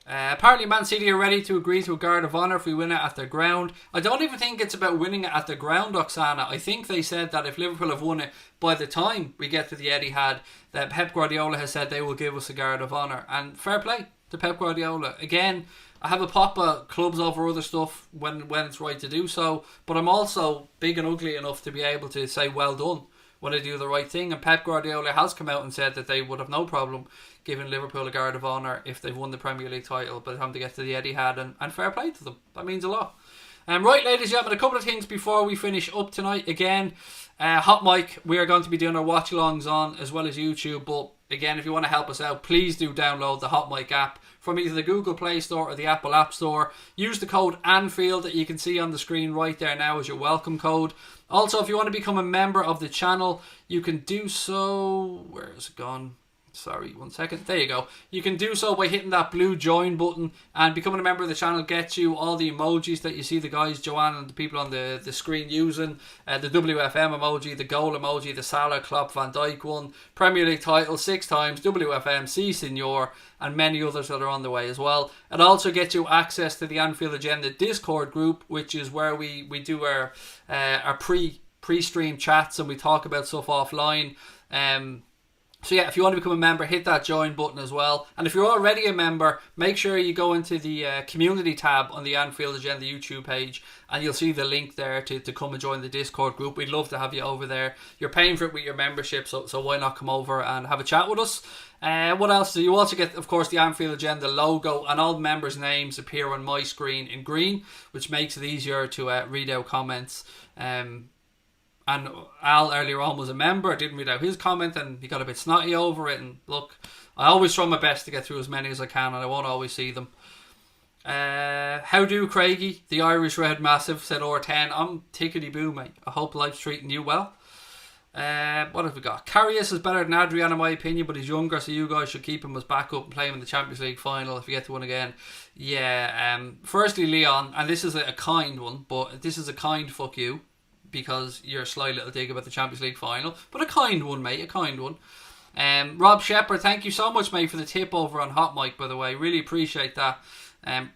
Apparently Man City are ready to agree to a guard of honour if we win it at their ground. I don't even think it's about winning it at the ground, Oksana. I think they said that if Liverpool have won it by the time we get to the Etihad, that Pep Guardiola has said they will give us a guard of honour. And fair play to Pep Guardiola. Again, I have a pop of clubs over other stuff when it's right to do so, but I'm also big and ugly enough to be able to say well done when they do the right thing. And Pep Guardiola has come out and said that they would have no problem giving Liverpool a guard of honour if they've won the Premier League title by the time they get to the Etihad, and fair play to them. That means a lot. Right, ladies and gentlemen, a couple of things before we finish up tonight. Again, Hot Mic, we are going to be doing our watch-alongs on as well as YouTube, but again, if you want to help us out, please do download the Hot Mic app from either the Google Play Store or the Apple App Store. Use the code Anfield that you can see on the screen right there now as your welcome code. Also, if you want to become a member of the channel, you can do so... Where is it gone? Sorry, 1 second. There you go. You can do so by hitting that blue join button, and becoming a member of the channel gets you all the emojis that you see the guys, Joanne and the people on the screen using. The WFM emoji, the goal emoji, the Salah, Klopp, Van Dijk one, Premier League title 6 times, WFM, Si Senor, and many others that are on the way as well. It also gets you access to the Anfield Agenda Discord group, which is where we do our pre-stream chats and we talk about stuff offline. So yeah, if you want to become a member, hit that join button as well. And if you're already a member, make sure you go into the community tab on the Anfield Agenda YouTube page, and you'll see the link there to come and join the Discord group. We'd love to have you over there. You're paying for it with your membership, so why not come over and have a chat with us? What else? So you also get, of course, the Anfield Agenda logo, and all the members' names appear on my screen in green, which makes it easier to read out comments. And Al earlier on was a member. I didn't read out his comment and he got a bit snotty over it. And look, I always try my best to get through as many as I can, and I won't always see them. How do, Craigie? The Irish Red Massive said R10. I'm tickety-boo, mate. I hope life's treating you well. What have we got? Karius is better than Adrian in my opinion, but he's younger, so you guys should keep him as backup and play him in the Champions League final if you get to one again. Yeah, firstly, Leon, and this is a kind one, but this is a kind fuck you, because you're a sly little dig about the Champions League final, but a kind one, mate, a kind one. Rob Shepherd, thank you so much, mate, for the tip over on Hot Mic, by the way. Really appreciate that.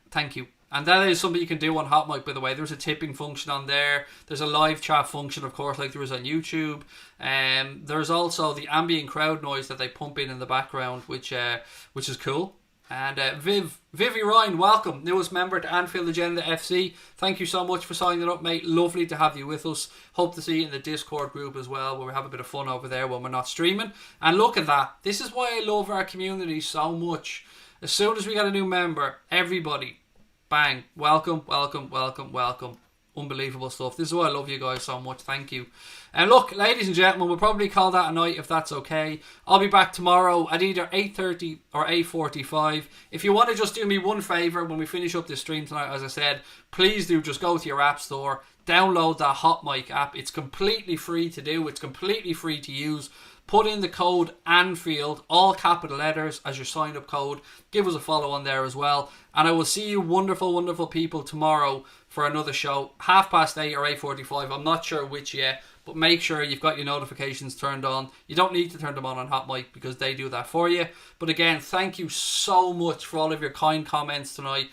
Thank you. And that is something you can do on Hot Mic, by the way. There's a tipping function on there. There's a live chat function, of course, like there is on YouTube. There's also the ambient crowd noise that they pump in the background, which is cool. And Vivi Ryan, welcome, newest member to Anfield Agenda FC. Thank you so much for signing up, mate. Lovely to have you with us. Hope to see you in the Discord group as well, where we have a bit of fun over there when we're not streaming. And look at that. This is why I love our community so much. As soon as we get a new member, everybody, bang, welcome, welcome, welcome, welcome. Unbelievable stuff. This is why I love you guys so much. Thank you. And look, ladies and gentlemen, we'll probably call that a night if that's okay. I'll be back tomorrow at either 8:30 or 8:45. If you want to just do me one favour when we finish up this stream tonight, as I said, please do just go to your app store, download that Hot Mic app. It's completely free to do. It's completely free to use. Put in the code Anfield, all capital letters, as your sign-up code. Give us a follow on there as well. And I will see you wonderful, wonderful people tomorrow for another show. 8:30 or 8:45. I'm not sure which yet. But make sure you've got your notifications turned on. You don't need to turn them on Hot Mic because they do that for you. But again, thank you so much for all of your kind comments tonight.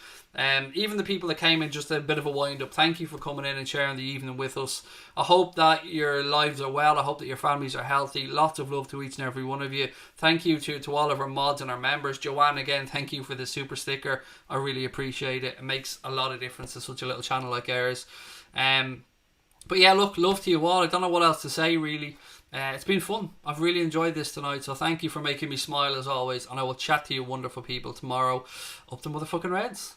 Even the people that came in just a bit of a wind up, thank you for coming in and sharing the evening with us. I hope that your lives are well. I hope that your families are healthy. Lots of love to each and every one of you. Thank you to all of our mods and our members. Joanne, again, thank you for the super sticker. I really appreciate it. It makes a lot of difference to such a little channel like ours. But yeah, look, love to you all. I don't know what else to say, really. It's been fun. I've really enjoyed this tonight, so thank you for making me smile as always, and I will chat to you wonderful people tomorrow. Up the motherfucking Reds.